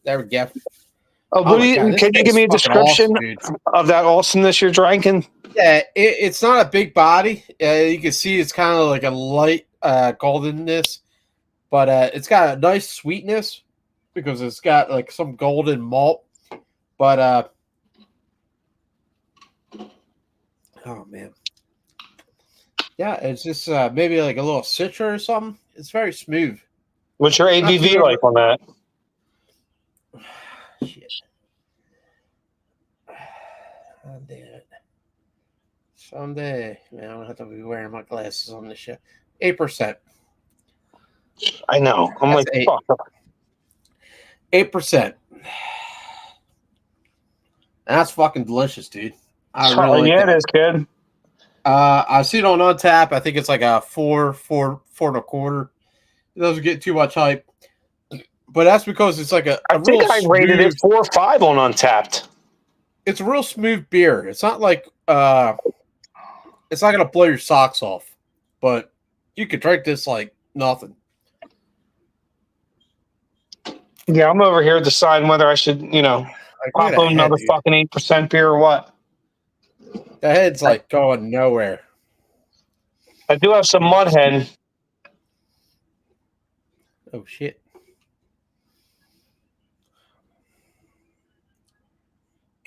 There we go. Can you give me a description of that awesomeness you're drinking? Yeah, it's not a big body. You can see it's kind of like a light goldenness, but it's got a nice sweetness because it's got like some golden malt. But oh man. Yeah, it's just maybe like a little citra or something. It's very smooth. What's your ABV like on that? Shit. I'll do it. Someday. Man, I don't have to be wearing my glasses on this show. 8%. I know. I'm That's like, fuck. 8%. And that's fucking delicious, dude. I really like that. It is, kid. I see it on Untap. I think it's like a 4 and a quarter. It doesn't get too much hype, but that's because it's like I think I rated it 4 or 5 on Untapped. It's a real smooth beer. It's not like it's not gonna blow your socks off, but you could drink this like nothing. Yeah, I'm over here deciding whether I should, pop on another fucking 8% beer or what. The head's like going nowhere. I do have some Mudhead. Oh shit.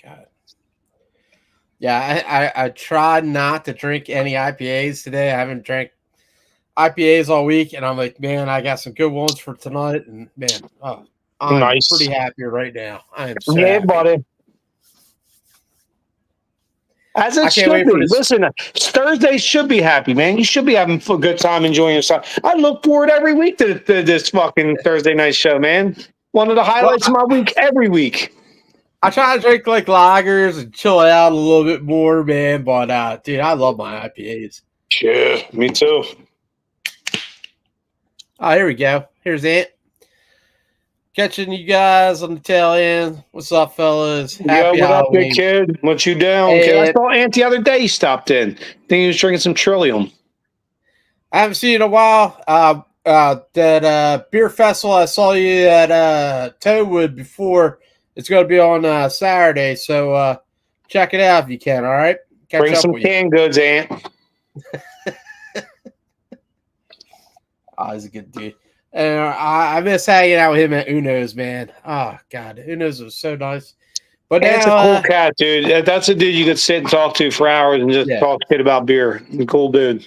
God. Yeah, I tried not to drink any IPAs today. I haven't drank IPAs all week, and I'm like, man, I got some good ones for tonight, and man, I'm pretty happy right now. I am so happy. Buddy. As it should be. Listen, Thursday should be happy, man. You should be having a good time enjoying yourself. I look forward every week to this fucking Thursday night show, man. One of the highlights of my week every week. I try to drink like lagers and chill out a little bit more, man. But, dude, I love my IPAs. Yeah, me too. Oh, here we go. Here's Ant. Catching you guys on the tail end. What's up, fellas? Happy what up, big kid? What you doing, kid? I saw Ant the other day. He stopped in. I think he was drinking some Trillium. I haven't seen you in a while. That beer festival I saw you at Toadwood before. It's going to be on Saturday, so check it out if you can. All right, bring some canned goods, Ant. Oh, he's a good dude. And I miss hanging out with him at Uno's, man. Oh, God. Uno's was so nice. But It's a cool cat, dude. That's a dude you could sit and talk to for hours and just talk shit about beer. Cool dude.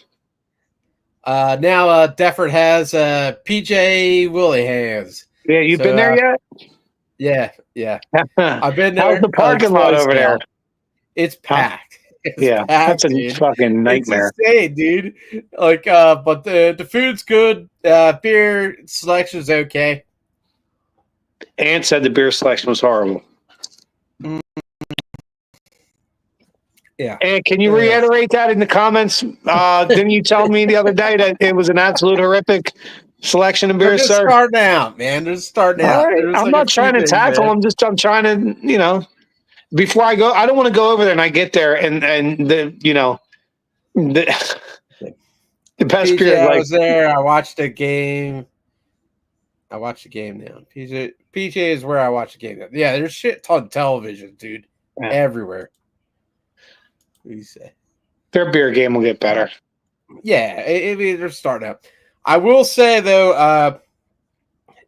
Now Defford has PJ Willie hands. Yeah, you've been there yet? Yeah. I've been there. How's the parking lot over there? It's packed. That's a fucking nightmare. It's insane, dude. Like, but the food's good. Beer selection's okay. Ant said the beer selection was horrible. Yeah. And can you reiterate that in the comments? Didn't you tell me the other day that it was an absolute horrific selection of beer, sir? Starting out, man. They're starting out. Right. I'm not trying to tackle them. I'm trying to, before I go, I don't want to go over there and I get there and the best PJ, beer. I was there. I watched the game. I watched the game now. PJ is where I watch the game now. Yeah, there's shit ton of television, dude, everywhere. What do you say? Their beer game will get better. Yeah, they're starting out. I will say though,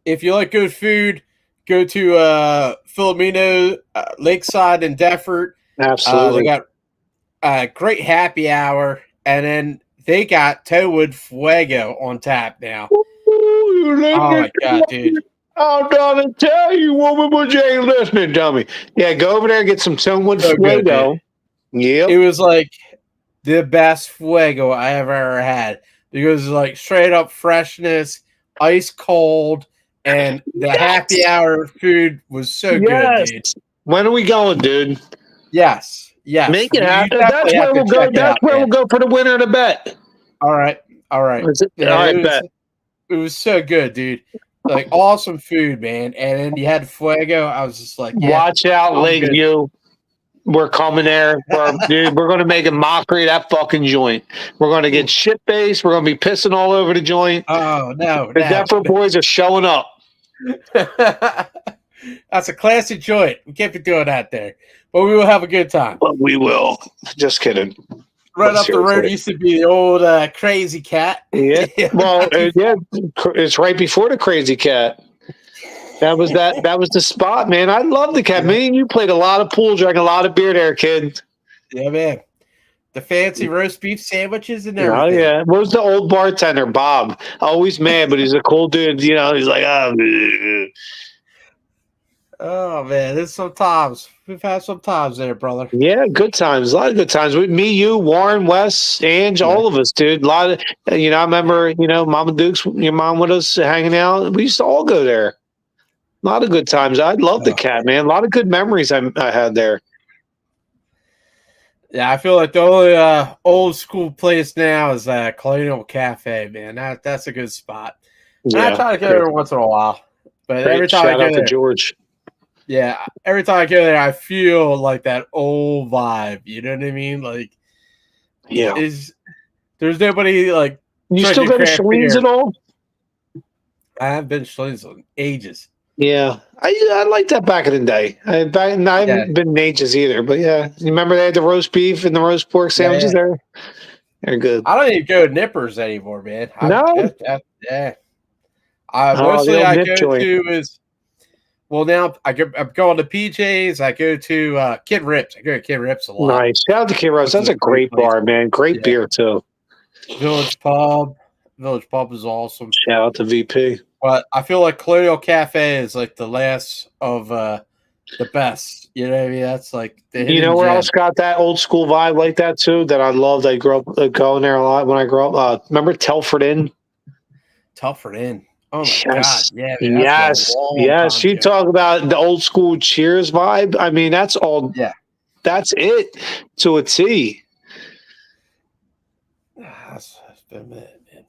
if you like good food, go to Filomeno Lakeside in Defford. Absolutely. They got a great happy hour, and then they got Toadwood Fuego on tap now. Oh my God, dude. I'm trying to tell you, woman, but you ain't listening to me. Yeah, go over there and get some Toadwood Fuego. Yeah. It was like the best Fuego I ever had because it's like straight up freshness, ice cold. And the happy hour food was so good, dude. When are we going, dude? Yes. Make it happen. That's where we'll go. That's where we'll go for the winner of the bet. All right. It was so good, dude. Like awesome food, man. And then you had Fuego. I was just like, watch out, Lakeview. We're coming there, dude. We're going to make a mockery of that fucking joint. We're going to get shit-faced. We're going to be pissing all over the joint. Oh, no. The Defford boys are showing up. That's a classic joint. We can't be doing that there. But we will have a good time. But we will. Just kidding. Right up the road used to be the old Crazy Cat. Yeah. Well, it's right before the Crazy Cat. That was the spot, man. I love the Cat. Me and you played a lot of pool, drank a lot of beer there, kid. Yeah, man. The fancy roast beef sandwiches and everything. Oh, yeah. What was the old bartender, Bob? Always mad, but he's a cool dude. He's like, oh, man. There's some times. We've had some times there, brother. Yeah, good times. A lot of good times. With me, you, Warren, Wes, Ange, all of us, dude. A lot of, I remember, Mama Duke's, your mom with us hanging out. We used to all go there. A lot of good times. I love the Cat, man. A lot of good memories I had there. Yeah, I feel like the only old school place now is Colonial Cafe, man. That's a good spot. And I Yeah. try to go there once in a while, but every Great. time I Shout go out to there, George. yeah, every time I go there, I feel like that old vibe. You know what I mean? Like, Yeah. there's nobody like You still drinking go to craft Shalene's beer. at all? I haven't been to Schley's in ages. Yeah, I liked that back in the day. I Yeah, haven't been in ages either, but yeah, you remember they had the roast beef and the roast pork yeah. sandwiches there? They're good. I don't even go to Nippers anymore, man. No, Yeah. I oh, the mostly old I nip go joint. to is well now I'm going to PJ's. I go to Kid Rips. I go to Kid Rips a lot, Nice. Shout out to Kid Rose. which is That's a a great great place. bar, man. Great Yeah, beer too. Village Pub. Village Pub is awesome. Shout out to VP. But I feel like Colonial Cafe is like the last of the best. You know what I mean? That's like the You know hidden where gem. else got that old school vibe like that too? That I loved. I grew up going there a lot when I grew up. Remember Telford Inn? Telford Inn. Oh my god, Yes. yeah, man, that's been a Yes. long Yes. time You ago. talk about the old school Cheers vibe. I mean, that's all. Yeah, That's it to a T. that's been a minute, man.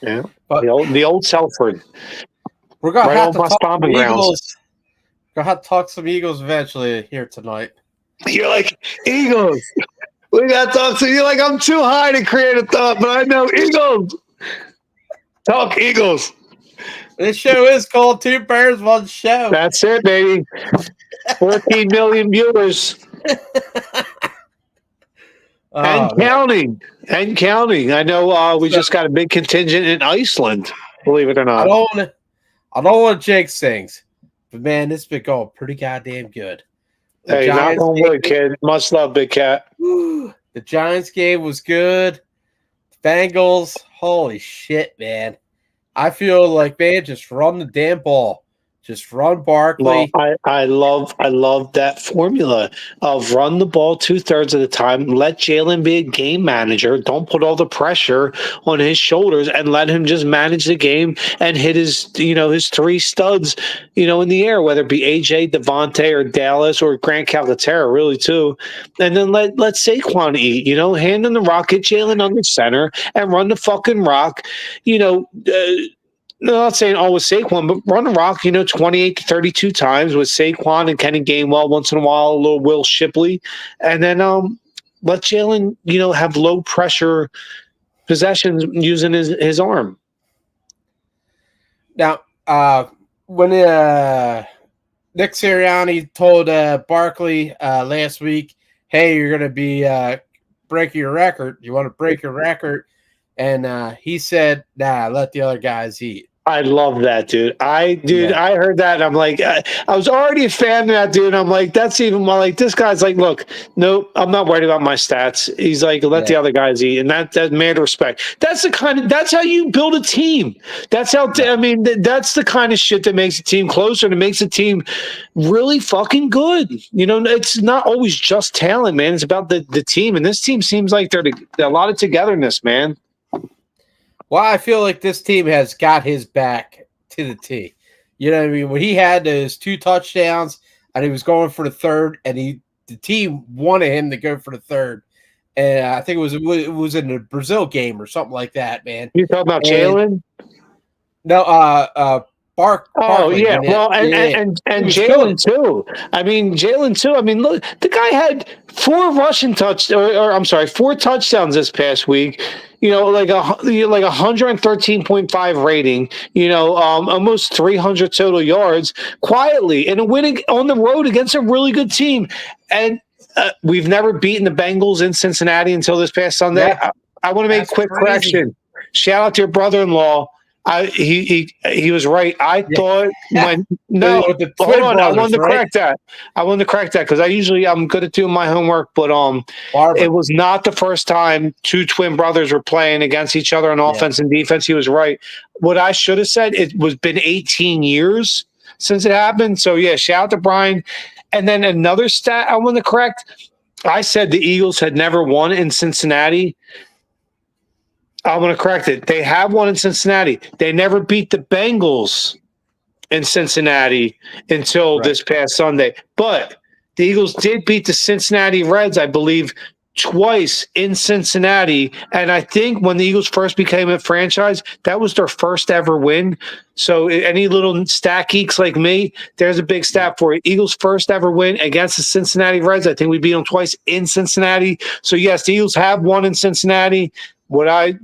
Yeah. But The old Telford. we're gonna Right have on to my talk some stomping grounds. Eagles. We're gonna have to talk some Eagles eventually here tonight. You're like, Eagles. We got to talk to you. Like, I'm too high to create a thought, but I know Eagles. Talk Eagles. This show is called Two Bears, One Show. That's it, baby. 14 million viewers and Oh man. counting. And counting. I know we just got a big contingent in Iceland, believe it or I not. don't want to jinx things, but man, this has been going pretty goddamn good. The Hey, knock Giants on wood, kid. Much love, Big Cat. the Giants game was good. Bengals, holy shit, man. I feel like, man, just run the damn ball. Just run Well, Barkley. I love that formula of run the ball 2/3 of the time. Let Jalen be a game manager. Don't put all the pressure on his shoulders and let him just manage the game and hit his his three studs in the air, whether it be AJ, Devontae, or Dallas or Grant Calcaterra, really too. And then let Saquon eat. Hand him the rock, get Jalen under center, and run the fucking rock. No, not saying always Saquon, but run the rock, 28 to 32 times with Saquon and Kenny Gainwell once in a while, a little Will Shipley. And then let Jalen, have low pressure possessions using his arm. Now, when Nick Sirianni told Barkley last week, hey, you're going to be breaking your record. You want to break your record? And he said, nah, let the other guys eat. I love that, dude. I heard that. And I'm like, I was already a fan of that dude. I'm like, that's even more like this guy's like, look, nope, I'm not worried about my stats. He's like, let the other guys eat, and that mad respect. That's how you build a team. That's how that's the kind of shit that makes a team closer and it makes a team really fucking good. It's not always just talent, man. It's about the team, and this team seems like they're a lot of togetherness, man. Well, I feel like this team has got his back to the T. You know what I mean? When he had his 2 touchdowns and he was going for the third, and the team wanted him to go for the third. And I think it was in the Brazil game or something like that, man. You talking about Jalen? No, Barkley, yeah. Well, and Jalen too. Jalen too. Look, the guy had 4 touchdowns this past week. Like 113.5 rating. Almost 300 total yards quietly in a winning on the road against a really good team. And we've never beaten the Bengals in Cincinnati until this past Sunday. Yeah, I want to make a quick correction. Shout out to your brother-in-law. He was right. I thought hold on. I wanted to correct that. Because I'm good at doing my homework, but it was not the first time 2 twin brothers were playing against each other on offense and defense. He was right. What I should have said, it was been 18 years since it happened. So yeah, shout out to Brian. And then another stat I want to correct. I said the Eagles had never won in Cincinnati. I'm going to correct it. They have won in Cincinnati. They never beat the Bengals in Cincinnati until this past Sunday. But the Eagles did beat the Cincinnati Reds, I believe, twice in Cincinnati. And I think when the Eagles first became a franchise, that was their first ever win. So any little stat geeks like me, there's a big stat for you. Eagles' first ever win against the Cincinnati Reds. I think we beat them twice in Cincinnati. So yes, the Eagles have won in Cincinnati. What I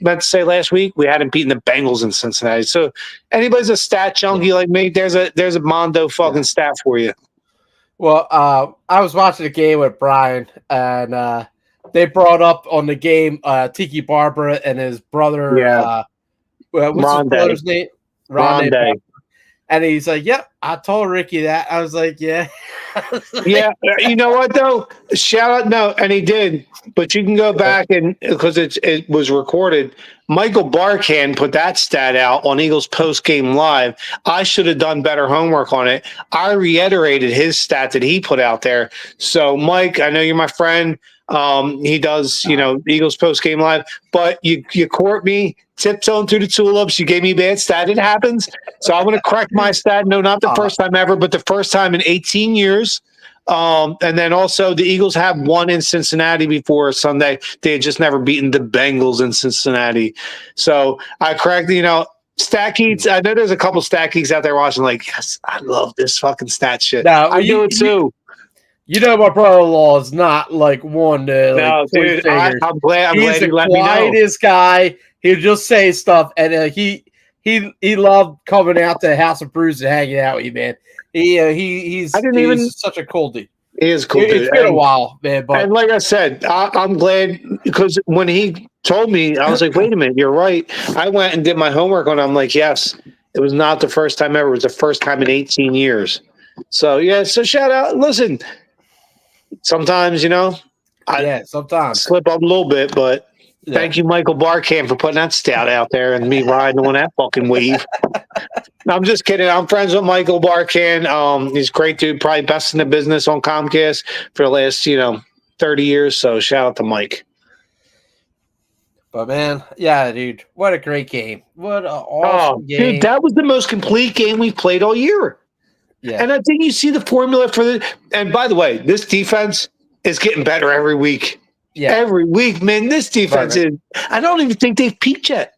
meant to say last week, we hadn't beaten the Bengals in Cincinnati. So anybody's a stat junkie like me, there's a Mondo fucking stat for you. Well, I was watching a game with Brian, and they brought up on the game Tiki Barber and his brother. What's his brother's name? Rondé. And he's like, "Yep, I told Ricky that." I was like, "Yeah." Yeah, you know what though? Shout out, no, and he did. But you can go back and because it was recorded. Michael Barkan put that stat out on Eagles Post Game Live. I should have done better homework on it. I reiterated his stat that he put out there. So, Mike, I know you're my friend. He does, Eagles Post Game Live, but you court me tiptoeing through the tulips. You gave me a bad stat. It happens. So I'm going to correct my stat. No, not the first time ever, but the first time in 18 years. And then also the Eagles have won in Cincinnati before Sunday. They had just never beaten the Bengals in Cincinnati. So I corrected, stat geeks. I know there's a couple stat geeks out there watching like, yes, I love this fucking stat shit. No, I do it too. My brother-in-law is not like one to no, dude. I'm glad. He's the quietest guy. He'll just say stuff, and he loved coming out to House of Brews and hanging out with you, man. He's such a cool dude. He is cool. It's been a while, man. But and like I said, I'm glad because when he told me, I was like, wait a minute, you're right. I went and did my homework on it. I'm like, yes, it was not the first time ever. It was the first time in 18 years. So yeah, so shout out. Listen. Sometimes, sometimes slip up a little bit, but thank you, Michael Barkan, for putting that stat out there and me riding on that fucking wave. No, I'm just kidding. I'm friends with Michael Barkan. He's a great dude, probably best in the business on Comcast for the last, 30 years. So shout out to Mike. But man, yeah, dude, what a great game. What an awesome game. Dude, that was the most complete game we've played all year. Yeah. And I think you see the formula for and by the way, this defense is getting better every week. Yeah. Every week, man. This defense is, I don't even think they've peaked yet.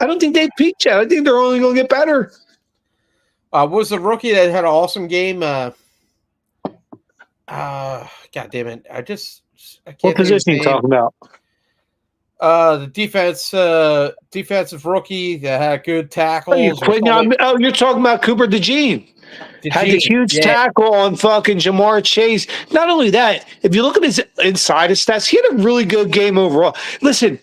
I think they're only going to get better. Was the rookie that had an awesome game? God damn it. I can't. What position are you talking about? The defensive rookie that had good tackles. You're talking about Cooper DeJean. Had the huge tackle on fucking Jamar Chase. Not only that, if you look at his inside his stats, he had a really good game overall. Listen,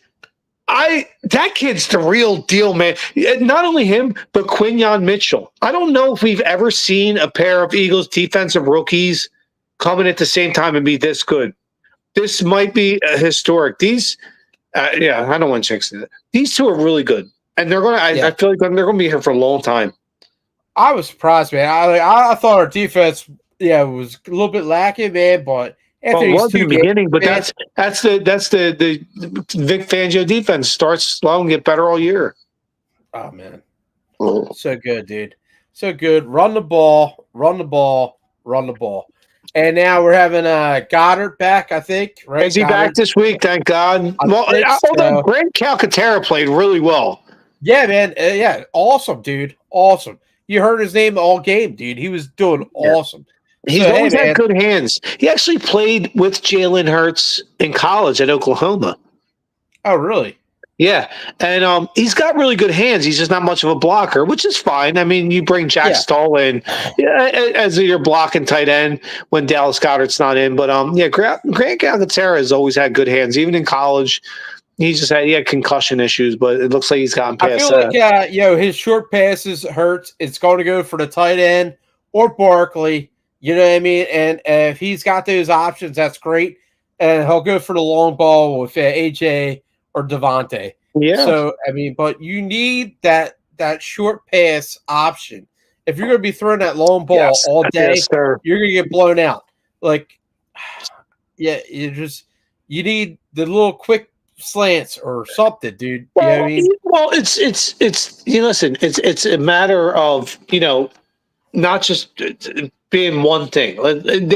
that kid's the real deal, man. Not only him, but Quinyon Mitchell. I don't know if we've ever seen a pair of Eagles defensive rookies coming at the same time and be this good. This might be historic. These, I don't want to jinx it. These two are really good, and they're going to. I feel like they're going to be here for a long time. I was surprised, man. I thought our defense, was a little bit lacking, man. But after it was in the beginning, but that's the Vic Fangio defense starts slow and get better all year. Oh man, so good, dude, so good. Run the ball, and now we're having Goddard back. I think. Right? Is he back this week? Thank God. Although Grant Calcaterra played really well. Yeah, man. Awesome, dude. Awesome. You heard his name all game, dude. He was doing awesome. He's always had good hands. He actually played with Jalen Hurts in college at Oklahoma. Oh, really? Yeah. And he's got really good hands. He's just not much of a blocker, which is fine. I mean, you bring Jack Stoll in as your blocking tight end when Dallas Goedert's not in. But, Grant Calcaterra has always had good hands, even in college. He had concussion issues, but it looks like he's gotten past that. I feel like, his short passes hurts. It's going to go for the tight end or Barkley. You know what I mean? And if he's got those options, that's great. And he'll go for the long ball with AJ or Devontae. Yeah. So, I mean, but you need that short pass option. If you're going to be throwing that long ball all day, you're going to get blown out. Like, you need the little quick slants or something, dude. You know what I mean? Well, it's a matter of, not just being one thing.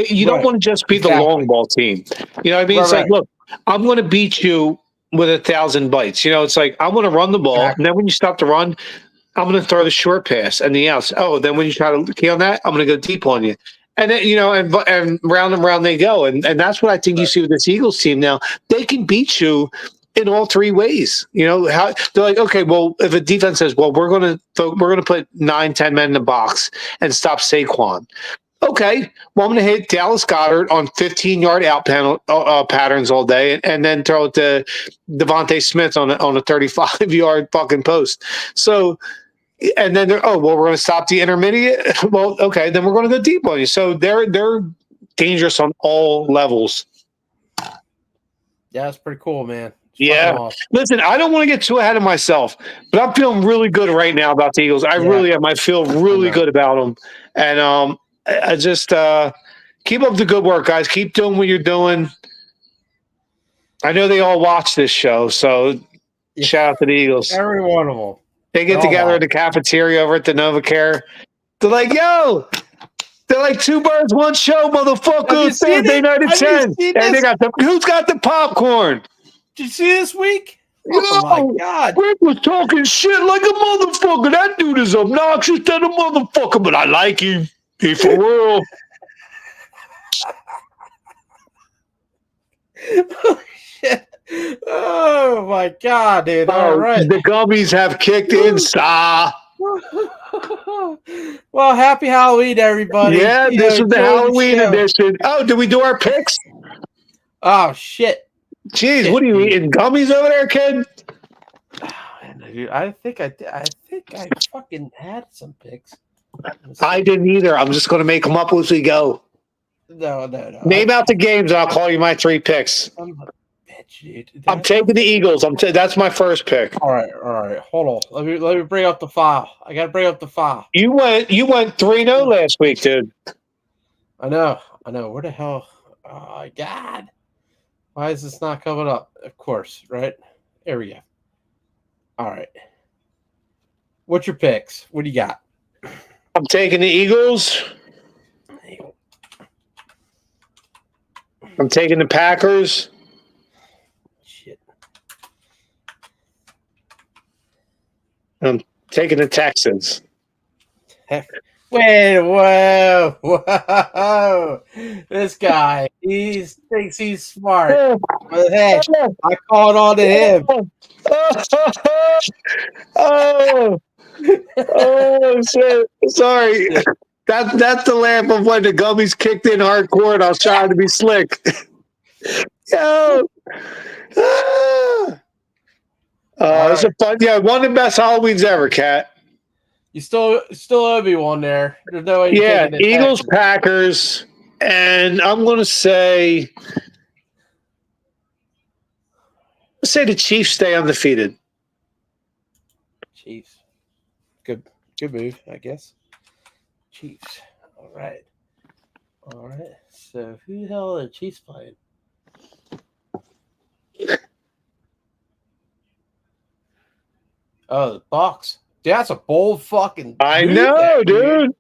You don't want to just be the long ball team. You know what I mean? It's like, look, I'm going to beat you with 1,000 bites. It's like I want to run the ball, and then when you stop the run, I'm going to throw the short pass and the outs. Oh, then when you try to key on that, I'm going to go deep on you. And then, and round they go. And that's what I think you see with this Eagles team now. They can beat you in all three ways. How they're like, okay, well, if a defense says, well, we're going to put 9-10 men in the box and stop Saquon. Okay, well, I'm going to hit Dallas Goedert on 15-yard out patterns all day, and then throw it to Devontae Smith on a 35-yard fucking post. So, and then we're going to stop the intermediate. Well, okay, then we're going to go deep on you. So they're dangerous on all levels. Yeah, that's pretty cool, man. Yeah. Awesome. Listen, I don't want to get too ahead of myself, but I'm feeling really good right now about the Eagles. I really am. I feel really good about them, and I just keep up the good work, guys. Keep doing what you're doing. I know they all watch this show, so shout out to the Eagles. Every one of them. They get together at the cafeteria over at the NovaCare. They're like, yo, they're like 2 birds, 1 show, motherfucker. Thursday night at 10. And they got who's got the popcorn? Did you see this week? Oh my God. Rick was talking shit like a motherfucker. That dude is obnoxious to the motherfucker, but I like him. He for real. Oh, shit. Oh my God, dude. All right. The gummies have kicked in, sir. Well, happy Halloween, everybody. Yeah, this is the Halloween edition. Oh, did we do our picks? Oh shit. Jeez, what are you eating? Gummies over there, kid? Dude, I think I fucking had some picks. I didn't either. I'm just going to make them up as we go. No. Name out the games, and I'll call you my 3 picks. I'm taking the Eagles. That's my first pick. All right. Hold on. Let me bring up the file. I got to bring up the file. You went 3-0 last week, dude. I know. Where the hell? Oh my God. Why is this not coming up? Of course, right? There we go. All right. What's your picks? What do you got? I'm taking the Eagles. I'm taking the Packers. Shit. I'm taking the Texans. Wait, whoa. This guy, he thinks he's smart. But hey, I called on to him. Oh, shit. Sorry. That's the laugh of when the gummies kicked in hardcore and I was trying to be slick. Yo. It's a fun. Yeah, one of the best Halloweens ever, Kat. You still owe me one there. There's no way. Yeah, Eagles, Packers, and I'm going to say the Chiefs stay undefeated. Chiefs, good move, I guess. Chiefs, all right. So who the hell are the Chiefs playing? Oh, the Bucs. That's a bold fucking. I know, dude.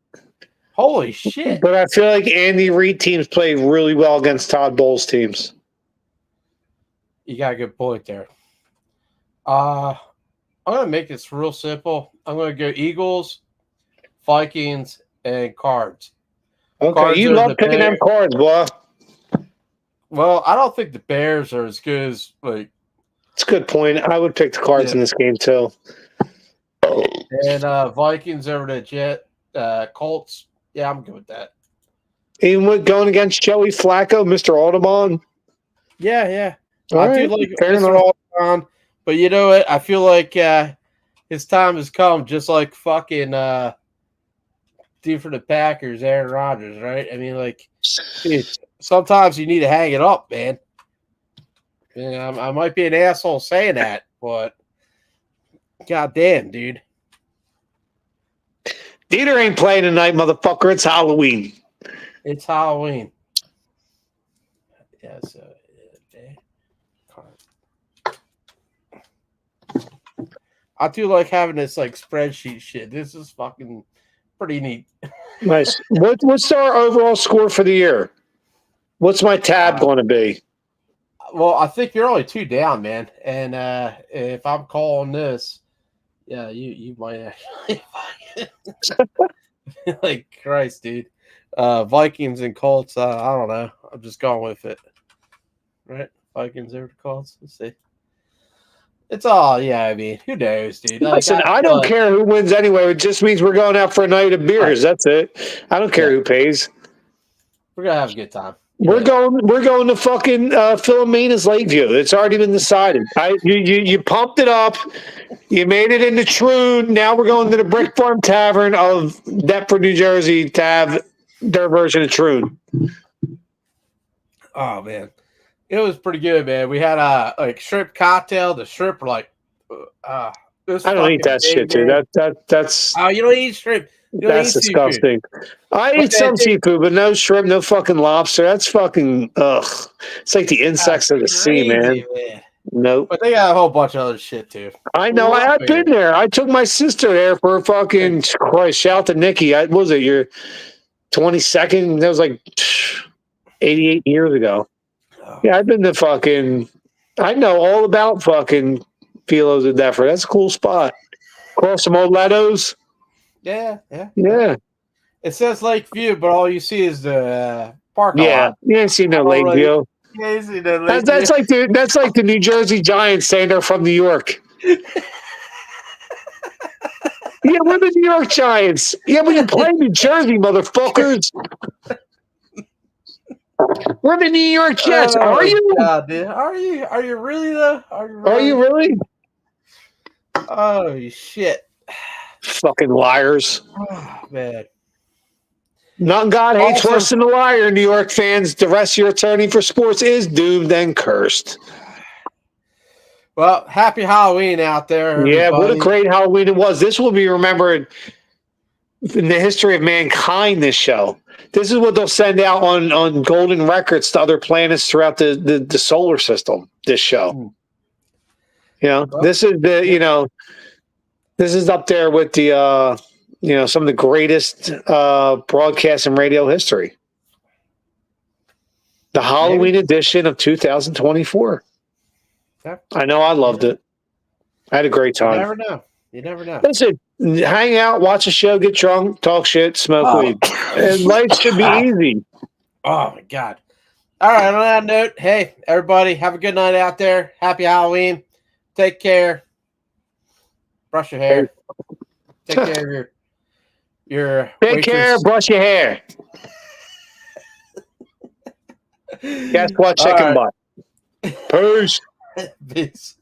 Holy shit! But I feel like Andy Reid teams play really well against Todd Bowles teams. You got a good point there. I'm gonna make this real simple. I'm gonna go Eagles, Vikings, and Cards. Okay, Cards you love picking them cards, boy. Well, I don't think the Bears are as good as like. It's a good point. I would pick the Cards in this game too. And Vikings over the Colts. Yeah, I'm good with that. Even with going against Joey Flacco, Mr. Audubon. Yeah. All I right. do like Mr. Audubon, but you know what? I feel like his time has come, just like fucking dude for the Packers, Aaron Rodgers, right? I mean, like, dude, sometimes you need to hang it up, man. Yeah, I might be an asshole saying that, but god damn, dude. DeeTer ain't playing tonight, motherfucker. It's Halloween. It's Halloween. Yeah, so I do like having this like spreadsheet shit. This is fucking pretty neat. Nice. What's our overall score for the year? What's my tab going to be? Well, I think you're only 2 down, man. And if I'm calling this, yeah, you might actually like Christ, dude. Vikings and Colts. I don't know. I'm just going with it. Right? Vikings over the Colts. Let's see. It's all, yeah, I mean, who knows, dude? Like, Listen, I don't care who wins anyway. It just means we're going out for a night of beers. That's it. I don't care who pays. We're gonna have a good time. We're going to fucking Philomena's Lakeview. It's already been decided. You pumped it up. You made it into Troon. Now we're going to the Brick Farm Tavern of Deptford, New Jersey to have their version of Troon. Oh man, it was pretty good, man. We had a like shrimp cocktail. The shrimp were like, I don't eat that shit, dude. That's oh, you don't eat shrimp. That's disgusting. I eat some seafood, but no shrimp, no fucking lobster. That's fucking ugh. It's like the insects of the sea, man. Nope. But they got a whole bunch of other shit too. I know. I've been there. I took my sister there for fucking Christ. Shout out to Nikki. What was it your 22nd? That was like 88 years ago. Oh. Yeah, I've been to fucking. I know all about fucking Philo's of Deptford. That's a cool spot. Cross some old Letos. Yeah. It says Lakeview, but all you see is the parking lot. You ain't seen no Lakeview. That's like the New Jersey Giants saying they're from New York. Yeah, we're the New York Giants. Yeah, we can play New Jersey, motherfuckers. We're the New York Jets. Are you? God, dude. Are you really though? Are you really? Oh shit. Fucking liars. Oh, man. Nothing God hates worse than a liar, New York fans. The rest of your attorney for sports is doomed and cursed. Well, happy Halloween out there, everybody. Yeah, what a great Halloween it was. This will be remembered in the history of mankind, this show. This is what they'll send out on golden records to other planets throughout the solar system, this show. This is this is up there with the some of the greatest broadcast and radio history. The Halloween edition of 2024. Yeah. I know I loved it. I had a great time. You never know. Listen, hang out, watch a show, get drunk, talk shit, smoke weed. And life should be easy. Oh, my God. All right, on that note, hey, everybody, have a good night out there. Happy Halloween. Take care. Brush your hair. Take care of your Take care, brush your hair. Guess what? Chicken butt. Peace. Peace.